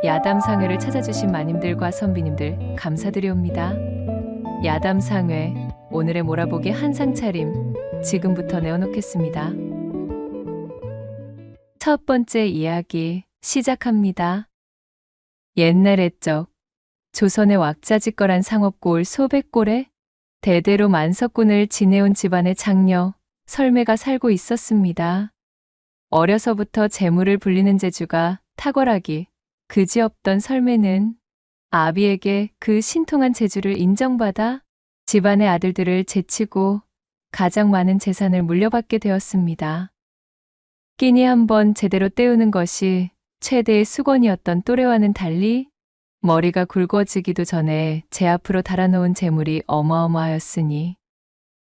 야담상회를 찾아주신 마님들과 선비님들 감사드리옵니다. 야담상회, 오늘의 몰아보기 한상 차림 지금부터 내어놓겠습니다. 첫 번째 이야기 시작합니다. 옛날 옛적 조선의 왁자지껄한 상업고을 소백골에 대대로 만석군을 지내온 집안의 장녀 설매가 살고 있었습니다. 어려서부터 재물을 불리는 재주가 탁월하기 그지없던 설매는 아비에게 그 신통한 재주를 인정받아 집안의 아들들을 제치고 가장 많은 재산을 물려받게 되었습니다. 끼니 한번 제대로 때우는 것이 최대의 수건이었던 또래와는 달리 머리가 굵어지기도 전에 제 앞으로 달아놓은 재물이 어마어마하였으니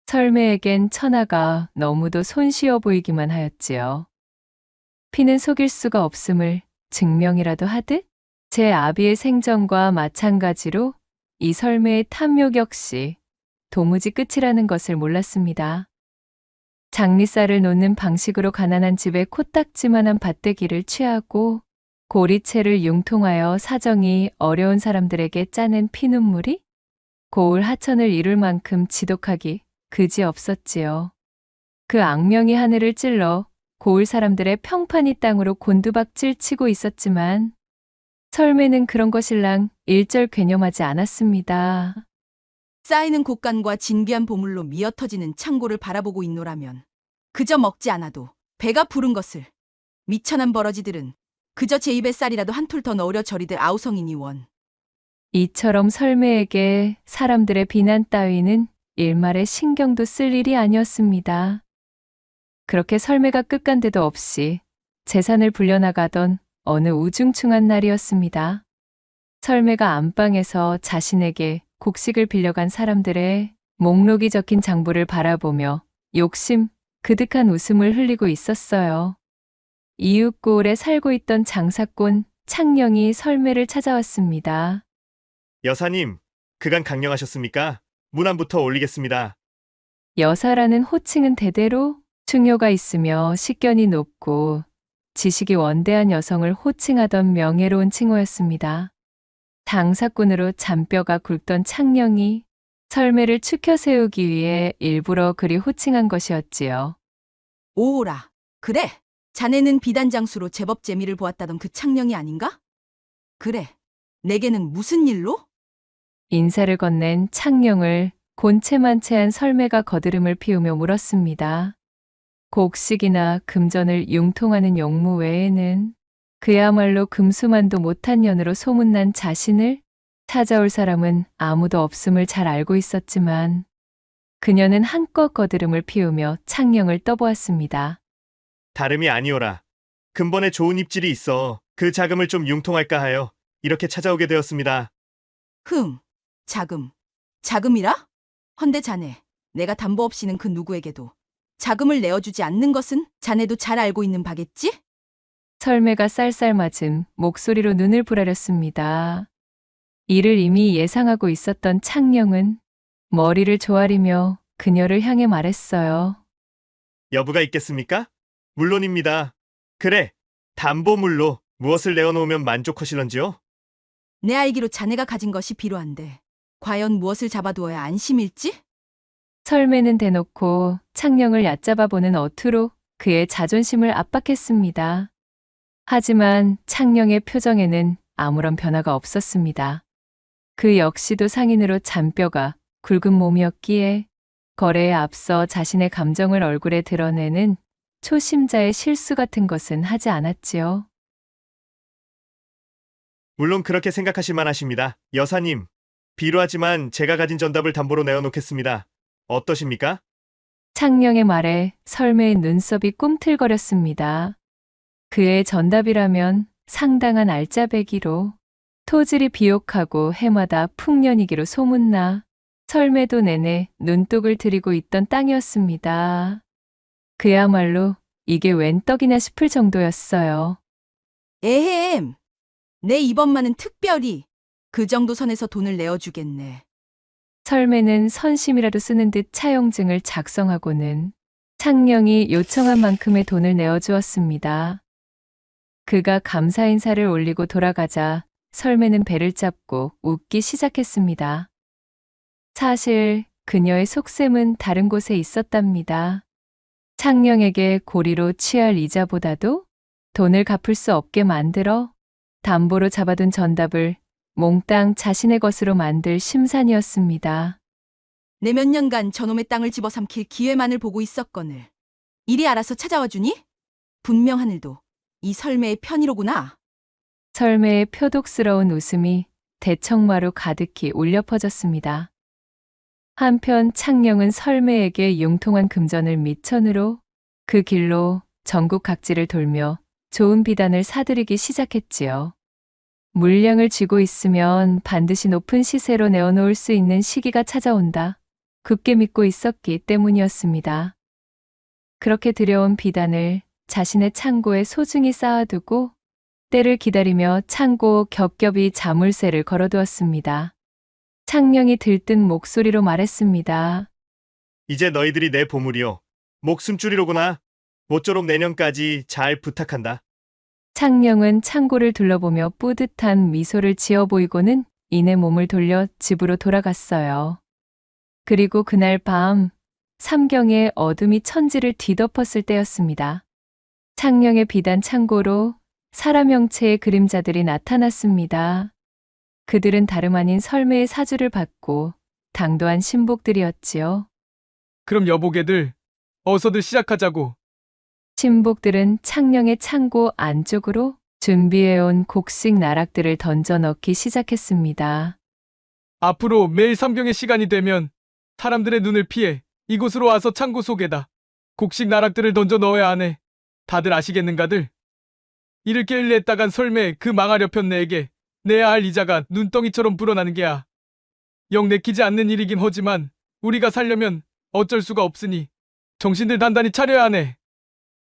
설매에겐 천하가 너무도 손쉬워 보이기만 하였지요. 피는 속일 수가 없음을 증명이라도 하듯 제 아비의 생전과 마찬가지로 이 설매의 탐욕 역시 도무지 끝이라는 것을 몰랐습니다. 장리쌀을 놓는 방식으로 가난한 집에 코딱지만한 밭대기를 취하고 고리채를 융통하여 사정이 어려운 사람들에게 짜낸 피눈물이 고을 하천을 이룰 만큼 지독하기 그지없었지요. 그 악명이 하늘을 찔러 고을 사람들의 평판이 땅으로 곤두박질 치고 있었지만 설매는 그런 것일랑 일절 괴념하지 않았습니다. 쌓이는 곡간과 진귀한 보물로 미어터지는 창고를 바라보고 있노라면 그저 먹지 않아도 배가 부른 것을 미천한 버러지들은 그저 제 입에 쌀이라도 한 툴 더 넣으려 저리들 아우성이니 원. 이처럼 설매에게 사람들의 비난 따위는 일말의 신경도 쓸 일이 아니었습니다. 그렇게 설매가 끝간데도 없이 재산을 불려나가던 어느 우중충한 날이었습니다. 설매가 안방에서 자신에게 곡식을 빌려간 사람들의 목록이 적힌 장부를 바라보며 욕심 그득한 웃음을 흘리고 있었어요. 이웃고을에 살고 있던 장사꾼 창령이 설매를 찾아왔습니다. 여사님, 그간 강령하셨습니까? 문안부터 올리겠습니다. 여사라는 호칭은 대대로 충효가 있으며 식견이 높고 지식이 원대한 여성을 호칭하던 명예로운 칭호였습니다. 장사꾼으로 잔뼈가 굵던 창령이 설매를 추켜 세우기 위해 일부러 그리 호칭한 것이었지요. 오오라. 그래. 자네는 비단장수로 제법 재미를 보았다던 그 창령이 아닌가? 그래. 내게는 무슨 일로? 인사를 건넨 창령을 곤채만채한 설매가 거드름을 피우며 물었습니다. 곡식이나 금전을 융통하는 용무 외에는 그야말로 금수만도 못한 년으로 소문난 자신을 찾아올 사람은 아무도 없음을 잘 알고 있었지만 그녀는 한껏 거드름을 피우며 창령을 떠보았습니다. 다름이 아니오라. 근본에 좋은 입질이 있어 그 자금을 좀 융통할까 하여 이렇게 찾아오게 되었습니다. 자금. 자금이라? 헌데 자네, 내가 담보 없이는 그 누구에게도 자금을 내어주지 않는 것은 자네도 잘 알고 있는 바겠지? 설매가 쌀쌀맞은 목소리로 눈을 부라렸습니다. 이를 이미 예상하고 있었던 창령은 머리를 조아리며 그녀를 향해 말했어요. 여부가 있겠습니까? 물론입니다. 그래, 담보물로 무엇을 내어놓으면 만족하실런지요? 내 알기로 자네가 가진 것이 필요한데 과연 무엇을 잡아두어야 안심일지? 설매는 대놓고 창령을 얕잡아 보는 어투로 그의 자존심을 압박했습니다. 하지만 창령의 표정에는 아무런 변화가 없었습니다. 그 역시도 상인으로 잔뼈가 굵은 몸이었기에 거래에 앞서 자신의 감정을 얼굴에 드러내는 초심자의 실수 같은 것은 하지 않았지요. 물론 그렇게 생각하실 만하십니다. 여사님, 비루하지만 제가 가진 전답을 담보로 내어놓겠습니다. 어떠십니까? 창령의 말에 설매의 눈썹이 꿈틀거렸습니다. 그의 전답이라면 상당한 알짜배기로 토질이 비옥하고 해마다 풍년이기로 소문나 설매도 내내 눈독을 들이고 있던 땅이었습니다. 그야말로 이게 웬 떡이냐 싶을 정도였어요. 에헴. 내 이번만은 특별히 그 정도 선에서 돈을 내어주겠네. 설매는 선심이라도 쓰는 듯 차용증을 작성하고는 창령이 요청한 만큼의 돈을 내어주었습니다. 그가 감사 인사를 올리고 돌아가자 설매는 배를 잡고 웃기 시작했습니다. 사실 그녀의 속셈은 다른 곳에 있었답니다. 창령에게 고리로 취할 이자보다도 돈을 갚을 수 없게 만들어 담보로 잡아둔 전답을 몽땅 자신의 것으로 만들 심산이었습니다. 내 몇 년간 저놈의 땅을 집어삼킬 기회만을 보고 있었거늘 일이 알아서 찾아와 주니? 분명 하늘도 이 설매의 편이로구나. 설매의 표독스러운 웃음이 대청마로 가득히 울려 퍼졌습니다. 한편 창령은 설매에게 융통한 금전을 미천으로 그 길로 전국 각지를 돌며 좋은 비단을 사들이기 시작했지요. 물량을 쥐고 있으면 반드시 높은 시세로 내어놓을 수 있는 시기가 찾아온다. 굳게 믿고 있었기 때문이었습니다. 그렇게 들여온 비단을 자신의 창고에 소중히 쌓아두고 때를 기다리며 창고 겹겹이 자물쇠를 걸어두었습니다. 창령이 들뜬 목소리로 말했습니다. 이제 너희들이 내 보물이요. 목숨줄이로구나. 모쪼록 내년까지 잘 부탁한다. 창령은 창고를 둘러보며 뿌듯한 미소를 지어 보이고는 이내 몸을 돌려 집으로 돌아갔어요. 그리고 그날 밤 삼경의 어둠이 천지를 뒤덮었을 때였습니다. 창령의 비단 창고로 사람 형체의 그림자들이 나타났습니다. 그들은 다름 아닌 설매의 사주를 받고 당도한 신복들이었지요. 그럼 여보게들, 어서들 시작하자고. 신복들은 창령의 창고 안쪽으로 준비해온 곡식 나락들을 던져 넣기 시작했습니다. 앞으로 매일 삼경의 시간이 되면 사람들의 눈을 피해 이곳으로 와서 창고 속에다 곡식 나락들을 던져 넣어야 하네. 다들 아시겠는가들? 이를 게을리 했다간 설매 그 망하려편 내에게 내야 할 이자가 눈덩이처럼 불어나는 게야. 영 내키지 않는 일이긴 하지만 우리가 살려면 어쩔 수가 없으니 정신들 단단히 차려야 하네.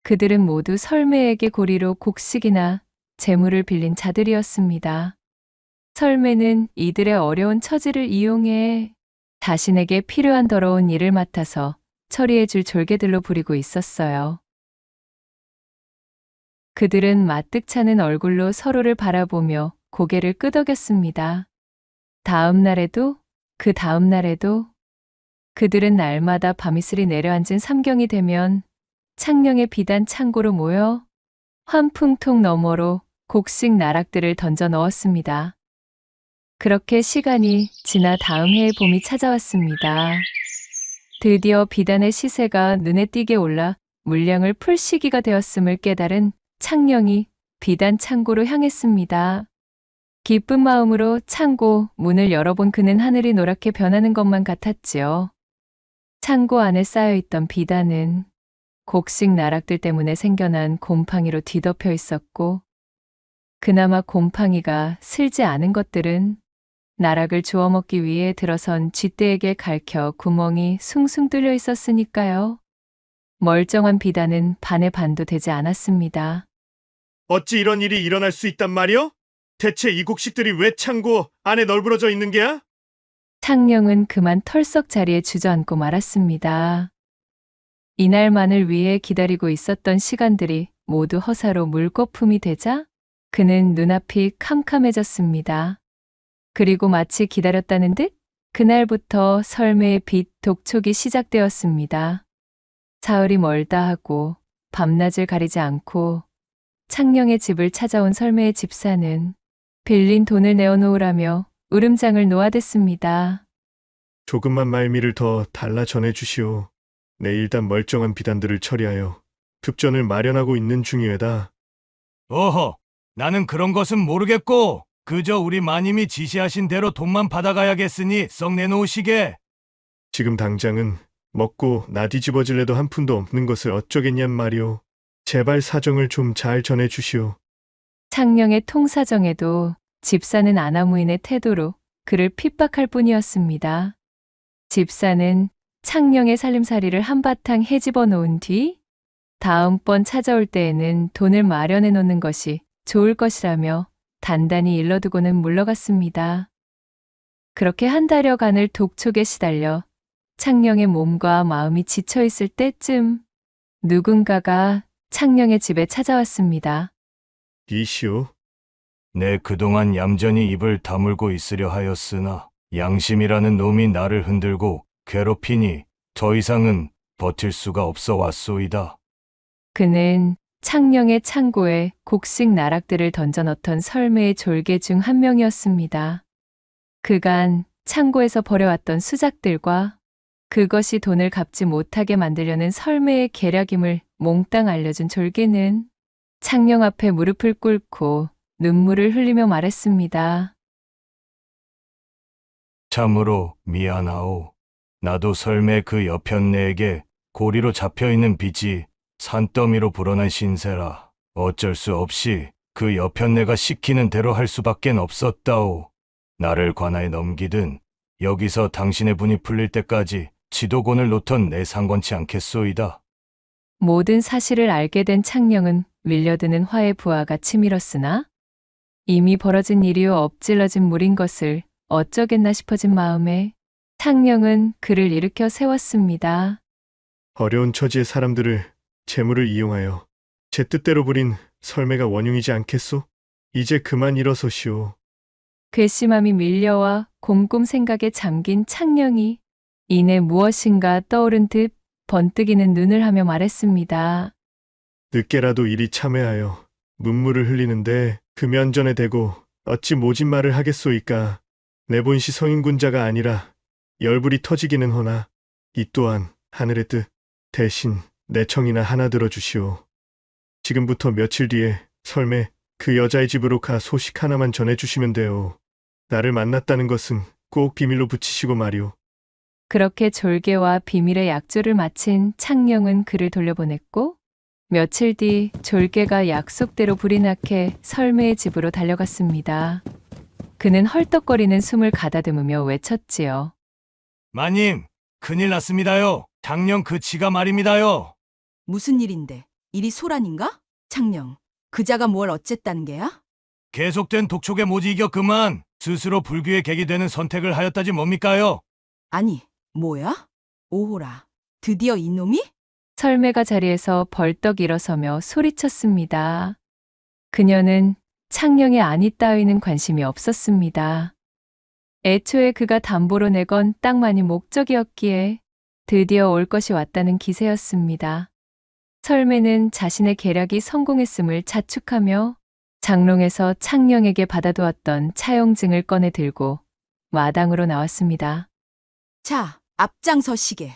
그들은 모두 설매에게 고리로 곡식이나 재물을 빌린 자들이었습니다. 설매는 이들의 어려운 처지를 이용해 자신에게 필요한 더러운 일을 맡아서 처리해줄 졸개들로 부리고 있었어요. 그들은 마뜩 차는 얼굴로 서로를 바라보며 고개를 끄덕였습니다. 다음 날에도 그 다음 날에도 그들은 날마다 밤이슬이 내려앉은 삼경이 되면 창령의 비단 창고로 모여 환풍통 너머로 곡식 나락들을 던져 넣었습니다. 그렇게 시간이 지나 다음 해의 봄이 찾아왔습니다. 드디어 비단의 시세가 눈에 띄게 올라 물량을 풀 시기가 되었음을 깨달은 창령이 비단 창고로 향했습니다. 기쁜 마음으로 창고 문을 열어본 그는 하늘이 노랗게 변하는 것만 같았지요. 창고 안에 쌓여있던 비단은 곡식 나락들 때문에 생겨난 곰팡이로 뒤덮여 있었고, 그나마 곰팡이가 슬지 않은 것들은 나락을 주워 먹기 위해 들어선 쥐떼에게 갈켜 구멍이 숭숭 뚫려 있었으니까요. 멀쩡한 비단은 반의 반도 되지 않았습니다. 어찌 이런 일이 일어날 수 있단 말이오? 대체 이 곡식들이 왜 창고 안에 널브러져 있는 게야? 창령은 그만 털썩 자리에 주저앉고 말았습니다. 이날만을 위해 기다리고 있었던 시간들이 모두 허사로 물거품이 되자 그는 눈앞이 캄캄해졌습니다. 그리고 마치 기다렸다는 듯 그날부터 설매의 빛 독촉이 시작되었습니다. 사흘이 멀다 하고 밤낮을 가리지 않고 창령의 집을 찾아온 설매의 집사는 빌린 돈을 내어놓으라며 울음장을 놓아댔습니다. 조금만 말미를 더 달라 전해주시오. 내일단 멀쩡한 비단들을 처리하여 특전을 마련하고 있는 중이외다. 어허, 나는 그런 것은 모르겠고 그저 우리 마님이 지시하신 대로 돈만 받아가야겠으니 썩 내놓으시게. 지금 당장은 먹고 나 뒤집어질래도 한 푼도 없는 것을 어쩌겠냔 말이오. 제발 사정을 좀 잘 전해주시오. 창령의 통사정에도 집사는 아나무인의 태도로 그를 핍박할 뿐이었습니다. 집사는 창령의 살림살이를 한바탕 헤집어 놓은 뒤 다음번 찾아올 때에는 돈을 마련해 놓는 것이 좋을 것이라며 단단히 일러두고는 물러갔습니다. 그렇게 한 달여간을 독촉에 시달려 창령의 몸과 마음이 지쳐 있을 때쯤 누군가가 창령의 집에 찾아왔습니다. 이시오. 내 그동안 얌전히 입을 다물고 있으려 하였으나 양심이라는 놈이 나를 흔들고 괴롭히니 더 이상은 버틸 수가 없어 왔소이다. 그는 창녕의 창고에 곡식 나락들을 던져넣던 설매의 졸개 중 한 명이었습니다. 그간 창고에서 버려왔던 수작들과 그것이 돈을 갚지 못하게 만들려는 설매의 계략임을 몽땅 알려준 졸개는 창녕 앞에 무릎을 꿇고 눈물을 흘리며 말했습니다. 참으로 미안하오. 나도 설매 그 여편네에게 고리로 잡혀있는 빚이 산더미로 불어난 신세라 어쩔 수 없이 그 여편네가 시키는 대로 할 수밖엔 없었다오. 나를 관아에 넘기든 여기서 당신의 분이 풀릴 때까지 지도권을 놓던 내 상관치 않겠소이다. 모든 사실을 알게 된 창녕은 밀려드는 화의 부하가 치밀었으나 이미 벌어진 일이요 엎질러진 물인 것을 어쩌겠나 싶어진 마음에 창녕은 그를 일으켜 세웠습니다. 어려운 처지의 사람들을 재물을 이용하여 제 뜻대로 부린 설매가 원흉이지 않겠소? 이제 그만 일어서시오. 괘씸함이 밀려와 곰곰 생각에 잠긴 창녕이 이내 무엇인가 떠오른 듯 번뜩이는 눈을 하며 말했습니다. 늦게라도 이리 참회하여 눈물을 흘리는데 그 면전에 대고 어찌 모진 말을 하겠소이까. 내 본시 성인군자가 아니라 열불이 터지기는 허나 이 또한 하늘의 뜻 대신 내 청이나 하나 들어주시오. 지금부터 며칠 뒤에 설매 그 여자의 집으로 가 소식 하나만 전해주시면 돼요. 나를 만났다는 것은 꼭 비밀로 붙이시고 말이오. 그렇게 졸개와 비밀의 약조를 마친 창녕은 그를 돌려보냈고 며칠 뒤 졸개가 약속대로 불이 나게 설매의 집으로 달려갔습니다. 그는 헐떡거리는 숨을 가다듬으며 외쳤지요. 마님, 큰일 났습니다요. 작년 그 지가 말입니다요. 무슨 일인데? 일이 소란인가? 창녕, 그자가 뭘 어쨌다는 게야? 계속된 독촉에 못 이겨 그만 스스로 불귀의 객이 되는 선택을 하였다지 뭡니까요? 아니, 뭐야? 오호라, 드디어 이놈이? 설매가 자리에서 벌떡 일어서며 소리쳤습니다. 그녀는 창녕의 안위 따위는 관심이 없었습니다. 애초에 그가 담보로 내건 땅만이 목적이었기에 드디어 올 것이 왔다는 기세였습니다. 설매는 자신의 계략이 성공했음을 자축하며 장롱에서 창녕에게 받아두었던 차용증을 꺼내 들고 마당으로 나왔습니다. 자, 앞장서시게.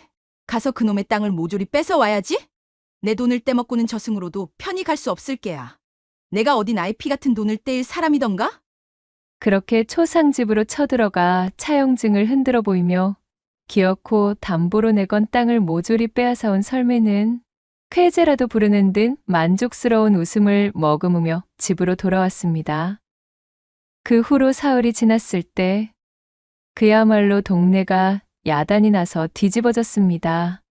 가서 그놈의 땅을 모조리 뺏어와야지? 내 돈을 떼먹고는 저승으로도 편히 갈 수 없을 게야. 내가 어디 나의 피 같은 돈을 떼일 사람이던가? 그렇게 초상집으로 쳐들어가 차용증을 흔들어 보이며 기어코 담보로 내건 땅을 모조리 빼앗아온 설매는 쾌재라도 부르는 듯 만족스러운 웃음을 머금으며 집으로 돌아왔습니다. 그 후로 사흘이 지났을 때 그야말로 동네가 야단이 나서 뒤집어졌습니다.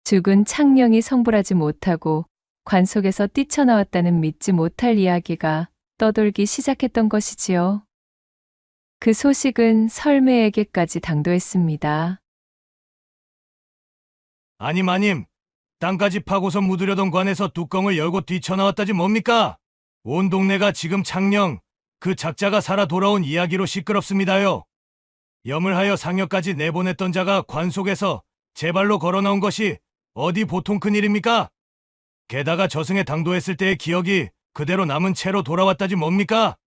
죽은 창녕이 성불하지 못하고 관 속에서 뛰쳐나왔다는 믿지 못할 이야기가 떠돌기 시작했던 것이지요. 그 소식은 설매에게까지 당도했습니다. 아니 마님, 땅까지 파고서 묻으려던 관에서 뚜껑을 열고 뛰쳐나왔다지 뭡니까? 온 동네가 지금 창녕, 그 작자가 살아 돌아온 이야기로 시끄럽습니다요. 염을 하여 상여까지 내보냈던 자가 관 속에서 제 발로 걸어 나온 것이 어디 보통 큰일입니까? 게다가 저승에 당도했을 때의 기억이 그대로 남은 채로 돌아왔다지 뭡니까?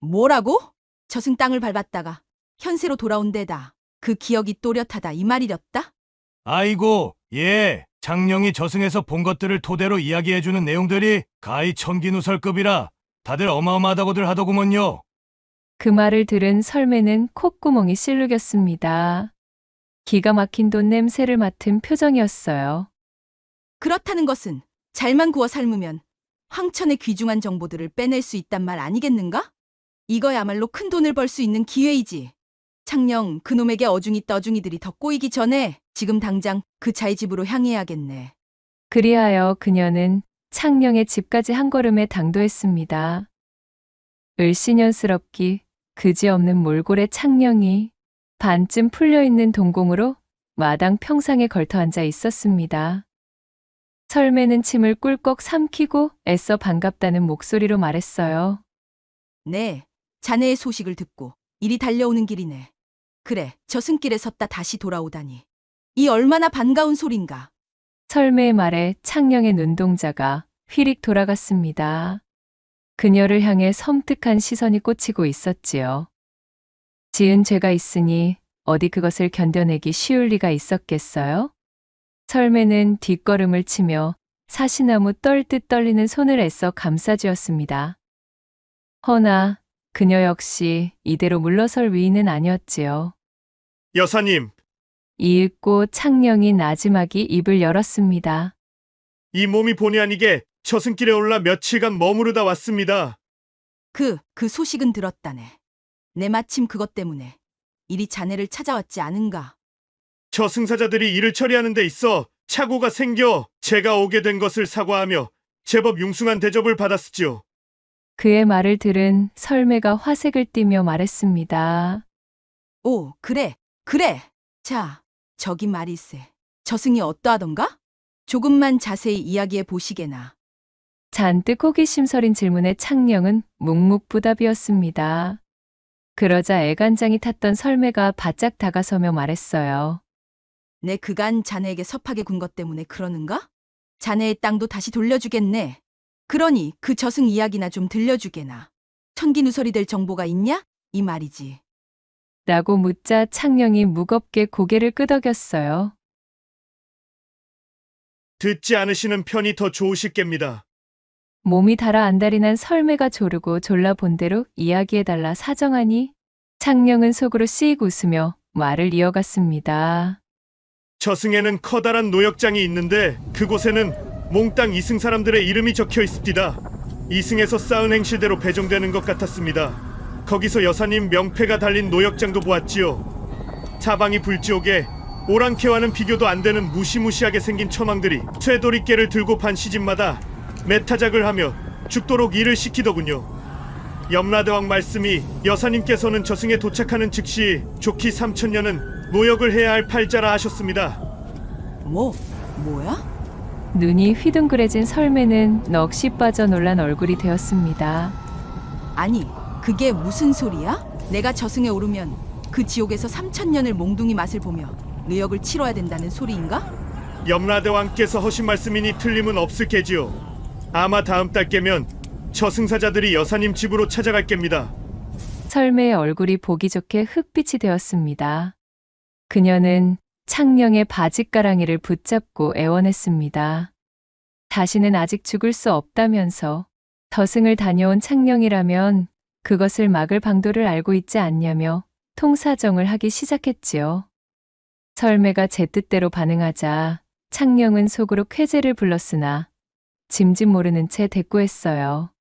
뭐라고? 저승 땅을 밟았다가 현세로 돌아온 데다 그 기억이 또렷하다 이 말이렸다? 아이고, 예, 창녕이 저승에서 본 것들을 토대로 이야기해주는 내용들이 가히 천기누설급이라 다들 어마어마하다고들 하더구먼요. 그 말을 들은 설매는 콧구멍이 실룩였습니다. 기가 막힌 돈 냄새를 맡은 표정이었어요. 그렇다는 것은 잘만 구워 삶으면 황천의 귀중한 정보들을 빼낼 수 있단 말 아니겠는가? 이거야말로 큰 돈을 벌 수 있는 기회이지. 창녕 그놈에게 어중이 떠중이들이 더 꼬이기 전에 지금 당장 그 자의 집으로 향해야겠네. 그리하여 그녀는 창녕의 집까지 한 걸음에 당도했습니다. 을씨년스럽기 그지없는 몰골의 창녕이 반쯤 풀려있는 동공으로 마당 평상에 걸터 앉아 있었습니다. 설매는 침을 꿀꺽 삼키고 애써 반갑다는 목소리로 말했어요. 네, 자네의 소식을 듣고 이리 달려오는 길이네. 그래, 저승길에 섰다 다시 돌아오다니. 이 얼마나 반가운 소린가. 설매의 말에 창령의 눈동자가 휘릭 돌아갔습니다. 그녀를 향해 섬뜩한 시선이 꽂히고 있었지요. 지은 죄가 있으니 어디 그것을 견뎌내기 쉬울 리가 있었겠어요? 설매는 뒷걸음을 치며 사시나무 떨듯 떨리는 손을 애써 감싸쥐었습니다. 허나 그녀 역시 이대로 물러설 위인은 아니었지요. 여사님, 이윽고 창령이 나지막이 입을 열었습니다. 이 몸이 본의 아니게 저승길에 올라 며칠간 머무르다 왔습니다. 그 소식은 들었다네. 내 마침 그것 때문에 이리 자네를 찾아왔지 않은가. 저승사자들이 일을 처리하는 데 있어 착오가 생겨 제가 오게 된 것을 사과하며 제법 융숭한 대접을 받았지요. 그의 말을 들은 설매가 화색을 띠며 말했습니다. 오, 그래, 그래. 자, 저기 말일세. 저승이 어떠하던가? 조금만 자세히 이야기해 보시게나. 잔뜩 호기심 서린 질문에 창령은 묵묵부답이었습니다. 그러자 애간장이 탔던 설매가 바짝 다가서며 말했어요. 내 그간 자네에게 섭하게 군 것 때문에 그러는가? 자네의 땅도 다시 돌려주겠네. 그러니 그 저승 이야기나 좀 들려주게나. 천기누설이 될 정보가 있냐? 이 말이지. 라고 묻자 창령이 무겁게 고개를 끄덕였어요. 듣지 않으시는 편이 더 좋으실 겁니다. 몸이 달아 안달이 난 설매가 조르고 졸라 본대로 이야기해달라 사정하니 창령은 속으로 씩 웃으며 말을 이어갔습니다. 저승에는 커다란 노역장이 있는데 그곳에는 몽땅 이승 사람들의 이름이 적혀 있습니다. 이승에서 쌓은 행실대로 배정되는 것 같았습니다. 거기서 여사님 명패가 달린 노역장도 보았지요. 사방이 불지옥에 오랑캐와는 비교도 안 되는 무시무시하게 생긴 처망들이 쇠도리깨를 들고 판 시집마다 매타작을 하며 죽도록 일을 시키더군요. 염라대왕 말씀이 여사님께서는 저승에 도착하는 즉시 좋기 3천년은 노역을 해야 할 팔자라 하셨습니다. 뭐야? 눈이 휘둥그레진 설매는 넋이 빠져 놀란 얼굴이 되었습니다. 아니, 그게 무슨 소리야? 내가 저승에 오르면 그 지옥에서 3천년을 몽둥이 맛을 보며 노역을 치러야 된다는 소리인가? 염라대왕께서 하신 말씀이니 틀림은 없을 게지요. 아마 다음 달 깨면 저승사자들이 여사님 집으로 찾아갈 겁니다. 설매의 얼굴이 보기 좋게 흑빛이 되었습니다. 그녀는 창령의 바짓가랑이를 붙잡고 애원했습니다. 다시는 아직 죽을 수 없다면서 저승을 다녀온 창령이라면 그것을 막을 방도를 알고 있지 않냐며 통사정을 하기 시작했지요. 설매가 제 뜻대로 반응하자 창령은 속으로 쾌재를 불렀으나 짐짓 모르는 채 대꾸했어요.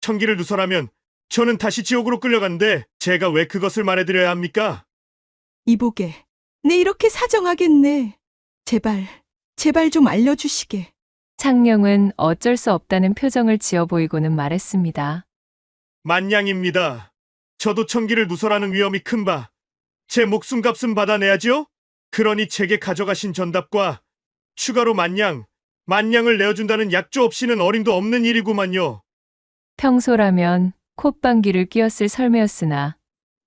천기를 누설하면 저는 다시 지옥으로 끌려간데 제가 왜 그것을 말해드려야 합니까? 이보게, 내 이렇게 사정하겠네. 제발 좀 알려주시게. 창령은 어쩔 수 없다는 표정을 지어 보이고는 말했습니다. 만냥입니다. 저도 천기를 누설하는 위험이 큰 바, 제 목숨값은 받아내야지요? 그러니 제게 가져가신 전답과 추가로 만냥을 내어준다는 약조 없이는 어림도 없는 일이구만요. 평소라면 콧방귀를 뀌었을 설매였으나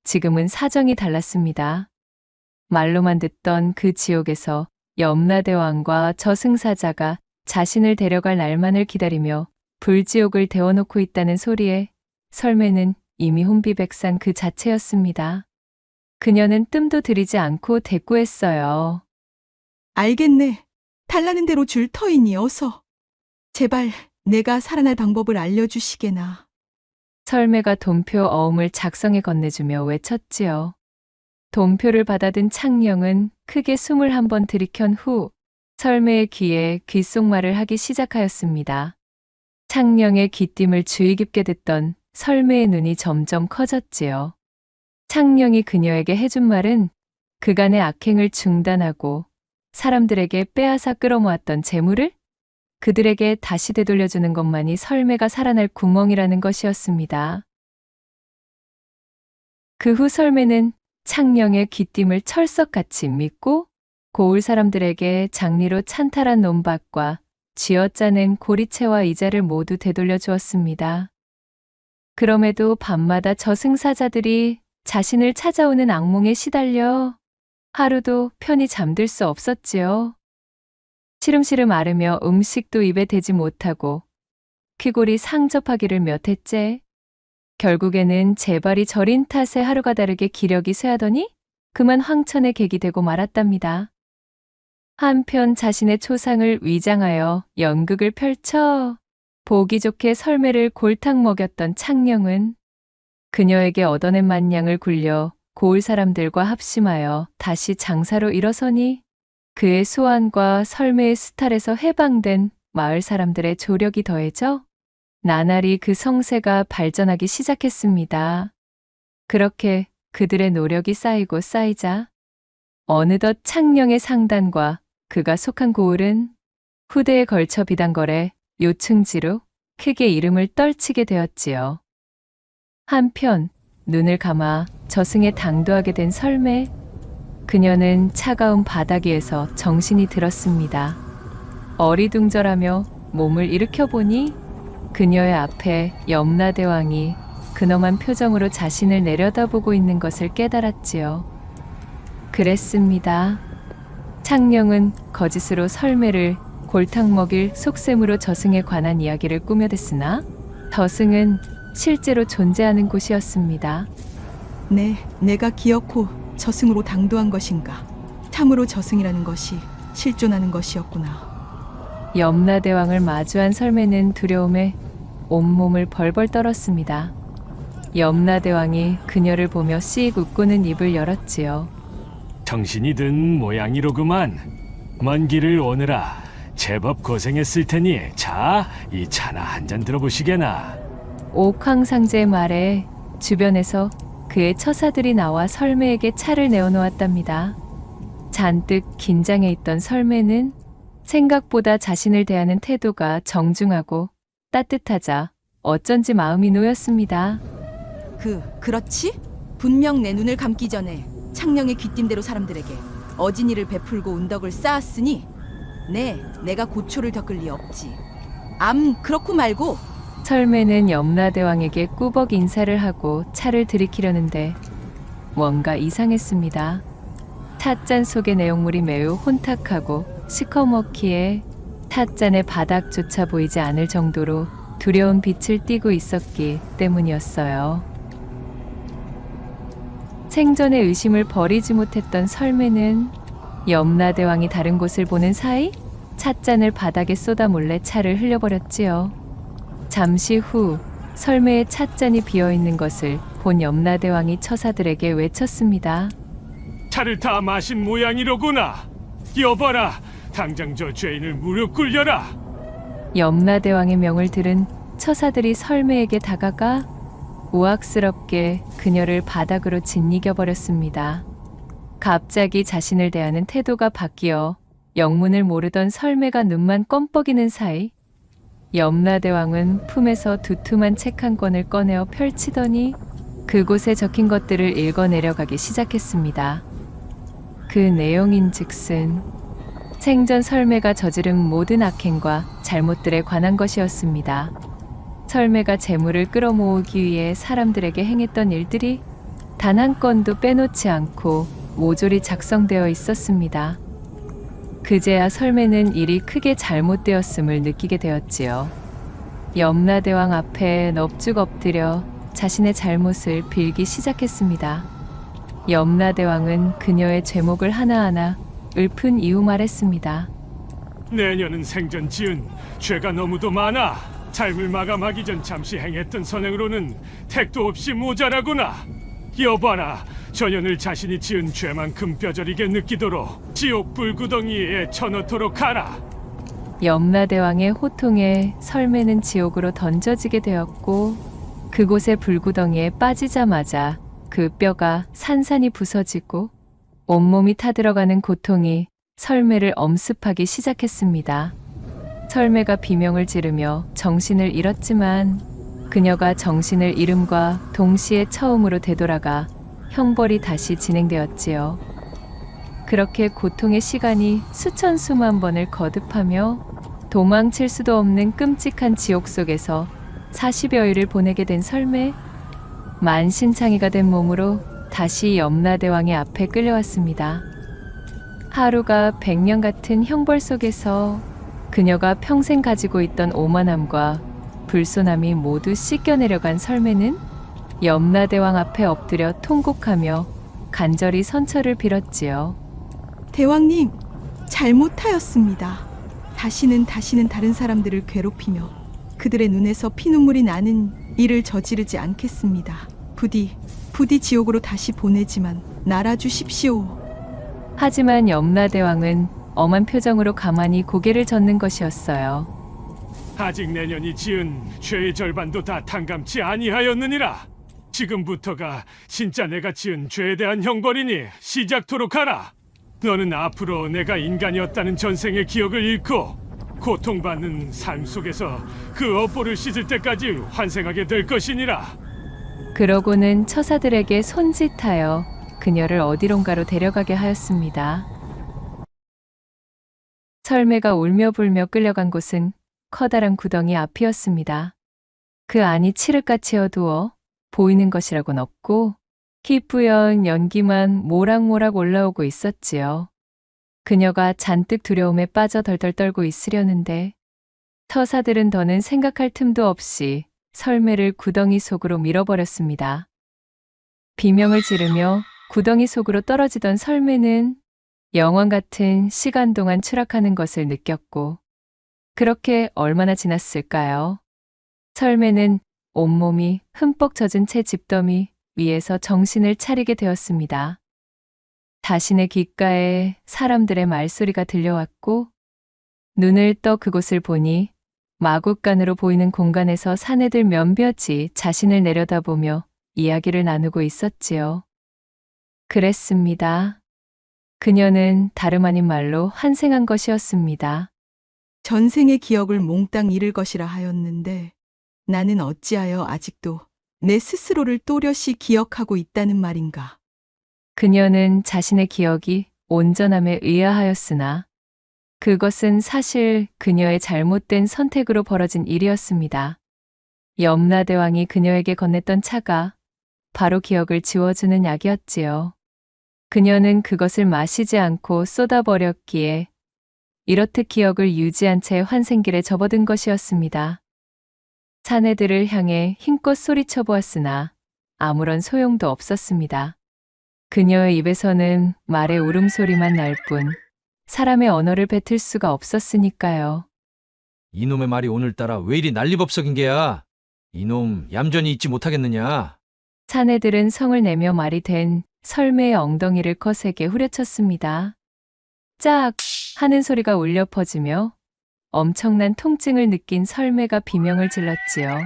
지금은 사정이 달랐습니다. 말로만 듣던 그 지옥에서 염라대왕과 저승사자가 자신을 데려갈 날만을 기다리며 불지옥을 데워놓고 있다는 소리에 설매는 이미 혼비백산 그 자체였습니다. 그녀는 뜸도 들이지 않고 대꾸했어요. 알겠네. 달라는 대로 줄 터이니 어서. 제발 내가 살아날 방법을 알려주시게나. 설매가 돈표 어음을 작성해 건네주며 외쳤지요. 돈표를 받아든 창령은 크게 숨을 한번 들이켠 후 설매의 귀에 귓속말을 하기 시작하였습니다. 창령의 귀띔을 주의 깊게 듣던 설매의 눈이 점점 커졌지요. 창령이 그녀에게 해준 말은 그간의 악행을 중단하고 사람들에게 빼앗아 끌어모았던 재물을 그들에게 다시 되돌려주는 것만이 설매가 살아날 구멍이라는 것이었습니다. 그 후 설매는 창령의 귀띔을 철석같이 믿고 고을 사람들에게 장리로 찬탈한 논밭과 쥐어짜낸 고리채와 이자를 모두 되돌려 주었습니다. 그럼에도 밤마다 저승사자들이 자신을 찾아오는 악몽에 시달려 하루도 편히 잠들 수 없었지요. 시름시름 앓으며 음식도 입에 대지 못하고 퀴골이 상접하기를 몇 해째. 결국에는 재발이 저린 탓에 하루가 다르게 기력이 쇠하더니 그만 황천에 객이 되고 말았답니다. 한편 자신의 초상을 위장하여 연극을 펼쳐 보기 좋게 설매를 골탕 먹였던 창령은 그녀에게 얻어낸 만냥을 굴려 고을 사람들과 합심하여 다시 장사로 일어서니 그의 소환과 설매의 수탈에서 해방된 마을 사람들의 조력이 더해져 나날이 그 성세가 발전하기 시작했습니다. 그렇게 그들의 노력이 쌓이고 쌓이자 어느덧 창령의 상단과 그가 속한 고을은 후대에 걸쳐 비단거래 요충지로 크게 이름을 떨치게 되었지요. 한편 눈을 감아 저승에 당도하게 된 설매, 그녀는 차가운 바닥 위에서 정신이 들었습니다. 어리둥절하며 몸을 일으켜보니 그녀의 앞에 염라대왕이 근엄한 표정으로 자신을 내려다보고 있는 것을 깨달았지요. 그랬습니다. 창령은 거짓으로 설매를 골탕 먹일 속셈으로 저승에 관한 이야기를 꾸며댔으나 저승은 실제로 존재하는 곳이었습니다. 네, 내가 기어코 저승으로 당도한 것인가? 참으로 저승이라는 것이 실존하는 것이었구나. 염라대왕을 마주한 설매는 두려움에 온몸을 벌벌 떨었습니다. 염라대왕이 그녀를 보며 씩 웃고는 입을 열었지요. 정신이 든 모양이로구만. 먼 길을 오느라 제법 고생했을 테니 자, 이 차나 한 잔 들어보시게나. 옥황상제의 말에 주변에서 그의 처사들이 나와 설매에게 차를 내어놓았답니다. 잔뜩 긴장해 있던 설매는 생각보다 자신을 대하는 태도가 정중하고 따뜻하자 어쩐지 마음이 놓였습니다. 그렇지? 분명 내 눈을 감기 전에 창령의 귀띔대로 사람들에게 어진이를 베풀고 운덕을 쌓았으니 내가 고초를 겪을 리 없지. 그렇고 말고. 설매는 염라대왕에게 꾸벅 인사를 하고 차를 들이키려는데 뭔가 이상했습니다. 찻잔 속의 내용물이 매우 혼탁하고 시커멓기에 찻잔의 바닥조차 보이지 않을 정도로 두려운 빛을 띠고 있었기 때문이었어요. 생전의 의심을 버리지 못했던 설매는 염라대왕이 다른 곳을 보는 사이 찻잔을 바닥에 쏟아 몰래 차를 흘려버렸지요. 잠시 후 설매의 찻잔이 비어있는 것을 본 염라대왕이 처사들에게 외쳤습니다. 차를 다 마신 모양이로구나. 여봐라, 당장 저 죄인을 무릎 꿇려라. 염라대왕의 명을 들은 처사들이 설매에게 다가가 우악스럽게 그녀를 바닥으로 짓이겨 버렸습니다. 갑자기 자신을 대하는 태도가 바뀌어 영문을 모르던 설매가 눈만 껌뻑이는 사이 염라대왕은 품에서 두툼한 책 한 권을 꺼내어 펼치더니 그곳에 적힌 것들을 읽어내려가기 시작했습니다. 그 내용인즉슨 생전 설매가 저지른 모든 악행과 잘못들에 관한 것이었습니다. 설매가 재물을 끌어모으기 위해 사람들에게 행했던 일들이 단 한 건도 빼놓지 않고 모조리 작성되어 있었습니다. 그제야 설매는 일이 크게 잘못되었음을 느끼게 되었지요. 염라대왕 앞에 넙죽 엎드려 자신의 잘못을 빌기 시작했습니다. 염라대왕은 그녀의 죄목을 하나하나 읊은 이후 말했습니다. 내년은 생전 지은 죄가 너무도 많아. 삶을 마감하기 전 잠시 행했던 선행으로는 택도 없이 모자라구나. 여봐라, 전연을 자신이 지은 죄만큼 뼈저리게 느끼도록 지옥 불구덩이에 쳐넣도록 하라. 염라대왕의 호통에 설매는 지옥으로 던져지게 되었고 그곳의 불구덩이에 빠지자마자 그 뼈가 산산이 부서지고 온몸이 타들어가는 고통이 설매를 엄습하기 시작했습니다. 설매가 비명을 지르며 정신을 잃었지만 그녀가 정신을 잃음과 동시에 처음으로 되돌아가 형벌이 다시 진행되었지요. 그렇게 고통의 시간이 수천 수만 번을 거듭하며 도망칠 수도 없는 끔찍한 지옥 속에서 40여일을 보내게 된 설매. 만신창이가 된 몸으로 다시 염라대왕의 앞에 끌려왔습니다. 하루가 100년 같은 형벌 속에서 그녀가 평생 가지고 있던 오만함과 불손함이 모두 씻겨내려간 설매는 염라대왕 앞에 엎드려 통곡하며 간절히 선처를 빌었지요. 대왕님, 잘못하였습니다. 다시는 다른 사람들을 괴롭히며 그들의 눈에서 피눈물이 나는 일을 저지르지 않겠습니다. 부디 지옥으로 다시 보내지만 말아주십시오. 하지만 염라대왕은 엄한 표정으로 가만히 고개를 젓는 것이었어요. 아직 내년이 지은 죄의 절반도 다 탕감치 아니하였느니라. 지금부터가 진짜 내가 지은 죄에 대한 형벌이니 시작토록 하라. 너는 앞으로 내가 인간이었다는 전생의 기억을 잃고 고통받는 삶 속에서 그 업보를 씻을 때까지 환생하게 될 것이니라. 그러고는 처사들에게 손짓하여 그녀를 어디론가로 데려가게 하였습니다. 설매가 울며 불며 끌려간 곳은 커다란 구덩이 앞이었습니다. 그 안이 칠흑같이 어두워 보이는 것이라곤 없고 희뿌연 연기만 모락모락 올라오고 있었지요. 그녀가 잔뜩 두려움에 빠져 덜덜 떨고 있으려는데 처사들은 더는 생각할 틈도 없이 설매를 구덩이 속으로 밀어버렸습니다. 비명을 지르며 구덩이 속으로 떨어지던 설매는 영원 같은 시간 동안 추락하는 것을 느꼈고 그렇게 얼마나 지났을까요? 설매는 온몸이 흠뻑 젖은 채 집더미 위에서 정신을 차리게 되었습니다. 자신의 귓가에 사람들의 말소리가 들려왔고 눈을 떠 그곳을 보니 마국간으로 보이는 공간에서 사내들 몇몇이 자신을 내려다보며 이야기를 나누고 있었지요. 그랬습니다. 그녀는 다름 아닌 말로 환생한 것이었습니다. 전생의 기억을 몽땅 잃을 것이라 하였는데 나는 어찌하여 아직도 내 스스로를 또렷이 기억하고 있다는 말인가. 그녀는 자신의 기억이 온전함에 의아하였으나 그것은 사실 그녀의 잘못된 선택으로 벌어진 일이었습니다. 염라대왕이 그녀에게 건넸던 차가 바로 기억을 지워주는 약이었지요. 그녀는 그것을 마시지 않고 쏟아버렸기에 이렇듯 기억을 유지한 채 환생길에 접어든 것이었습니다. 사내들을 향해 힘껏 소리쳐 보았으나 아무런 소용도 없었습니다. 그녀의 입에서는 말의 울음소리만 날 뿐 사람의 언어를 뱉을 수가 없었으니까요. 이놈의 말이 오늘따라 왜 이리 난리법석인 게야? 이놈 얌전히 있지 못하겠느냐? 사내들은 성을 내며 말이 된 설매의 엉덩이를 거세게 후려쳤습니다. 짝! 하는 소리가 울려 퍼지며 엄청난 통증을 느낀 설매가 비명을 질렀지요.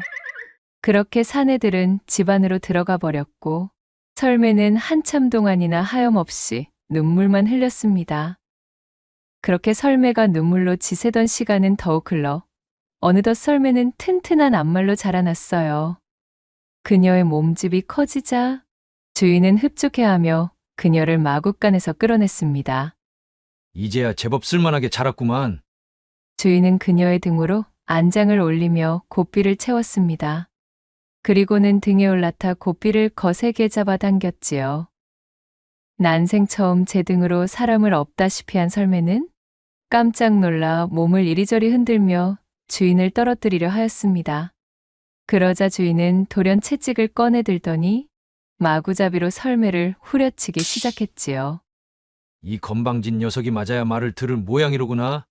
그렇게 사내들은 집 안으로 들어가 버렸고 설매는 한참 동안이나 하염없이 눈물만 흘렸습니다. 그렇게 설매가 눈물로 지새던 시간은 더욱 흘러 어느덧 설매는 튼튼한 앞말로 자라났어요. 그녀의 몸집이 커지자 주인은 흡족해하며 그녀를 마국간에서 끌어냈습니다. 이제야 제법 쓸만하게 자랐구만. 주인은 그녀의 등으로 안장을 올리며 고삐를 채웠습니다. 그리고는 등에 올라타 고삐를 거세게 잡아당겼지요. 난생 처음 제 등으로 사람을 업다시피 한 설매는 깜짝 놀라 몸을 이리저리 흔들며 주인을 떨어뜨리려 하였습니다. 그러자 주인은 돌연 채찍을 꺼내 들더니 마구잡이로 설매를 후려치기 시작했지요. 이 건방진 녀석이 맞아야 말을 들을 모양이로구나.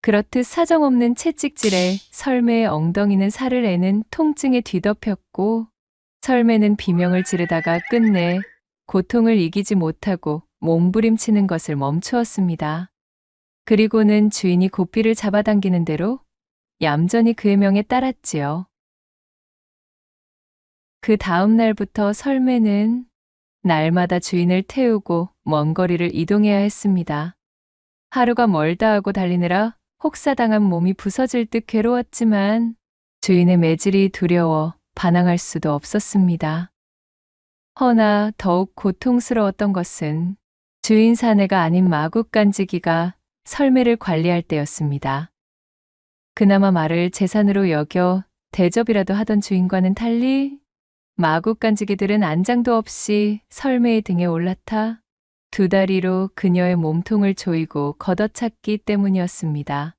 그렇듯 사정없는 채찍질에 설매의 엉덩이는 살을 내는 통증에 뒤덮였고 설매는 비명을 지르다가 끝내 고통을 이기지 못하고 몸부림치는 것을 멈추었습니다. 그리고는 주인이 고삐를 잡아당기는 대로 얌전히 그의 명에 따랐지요. 그 다음 날부터 설매는 날마다 주인을 태우고 먼 거리를 이동해야 했습니다. 하루가 멀다 하고 달리느라 혹사당한 몸이 부서질 듯 괴로웠지만 주인의 매질이 두려워 반항할 수도 없었습니다. 허나 더욱 고통스러웠던 것은 주인 사내가 아닌 마국간지기가 설매를 관리할 때였습니다. 그나마 말을 재산으로 여겨 대접이라도 하던 주인과는 달리 마구간지기들은 안장도 없이 설매의 등에 올라타 두 다리로 그녀의 몸통을 조이고 걷어찼기 때문이었습니다.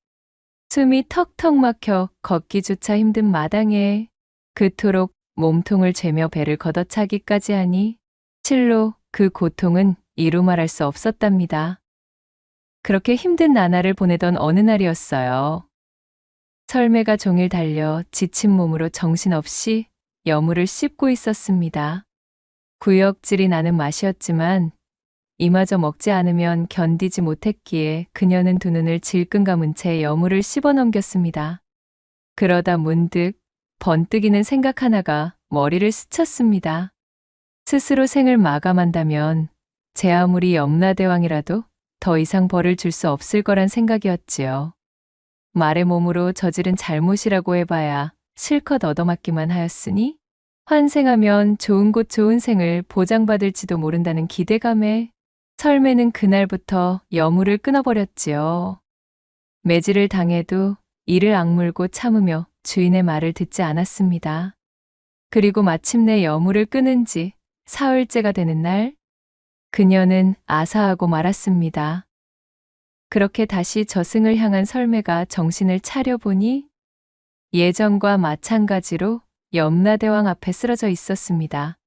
숨이 턱턱 막혀 걷기조차 힘든 마당에 그토록 몸통을 죄며 배를 걷어차기까지 하니 실로 그 고통은 이루 말할 수 없었답니다. 그렇게 힘든 나날을 보내던 어느 날이었어요. 설매가 종일 달려 지친 몸으로 정신없이 여물을 씹고 있었습니다. 구역질이 나는 맛이었지만 이마저 먹지 않으면 견디지 못했기에 그녀는 두 눈을 질끈 감은 채 여물을 씹어 넘겼습니다. 그러다 문득 번뜩이는 생각 하나가 머리를 스쳤습니다. 스스로 생을 마감한다면 제 아무리 염라대왕이라도 더 이상 벌을 줄 수 없을 거란 생각이었지요. 말의 몸으로 저지른 잘못이라고 해봐야 실컷 얻어맞기만 하였으니 환생하면 좋은 곳 좋은 생을 보장받을지도 모른다는 기대감에 설매는 그날부터 여물을 끊어버렸지요. 매질을 당해도 이를 악물고 참으며 주인의 말을 듣지 않았습니다. 그리고 마침내 여물을 끊은 지 사흘째가 되는 날, 그녀는 아사하고 말았습니다. 그렇게 다시 저승을 향한 설매가 정신을 차려보니 예전과 마찬가지로 염라대왕 앞에 쓰러져 있었습니다.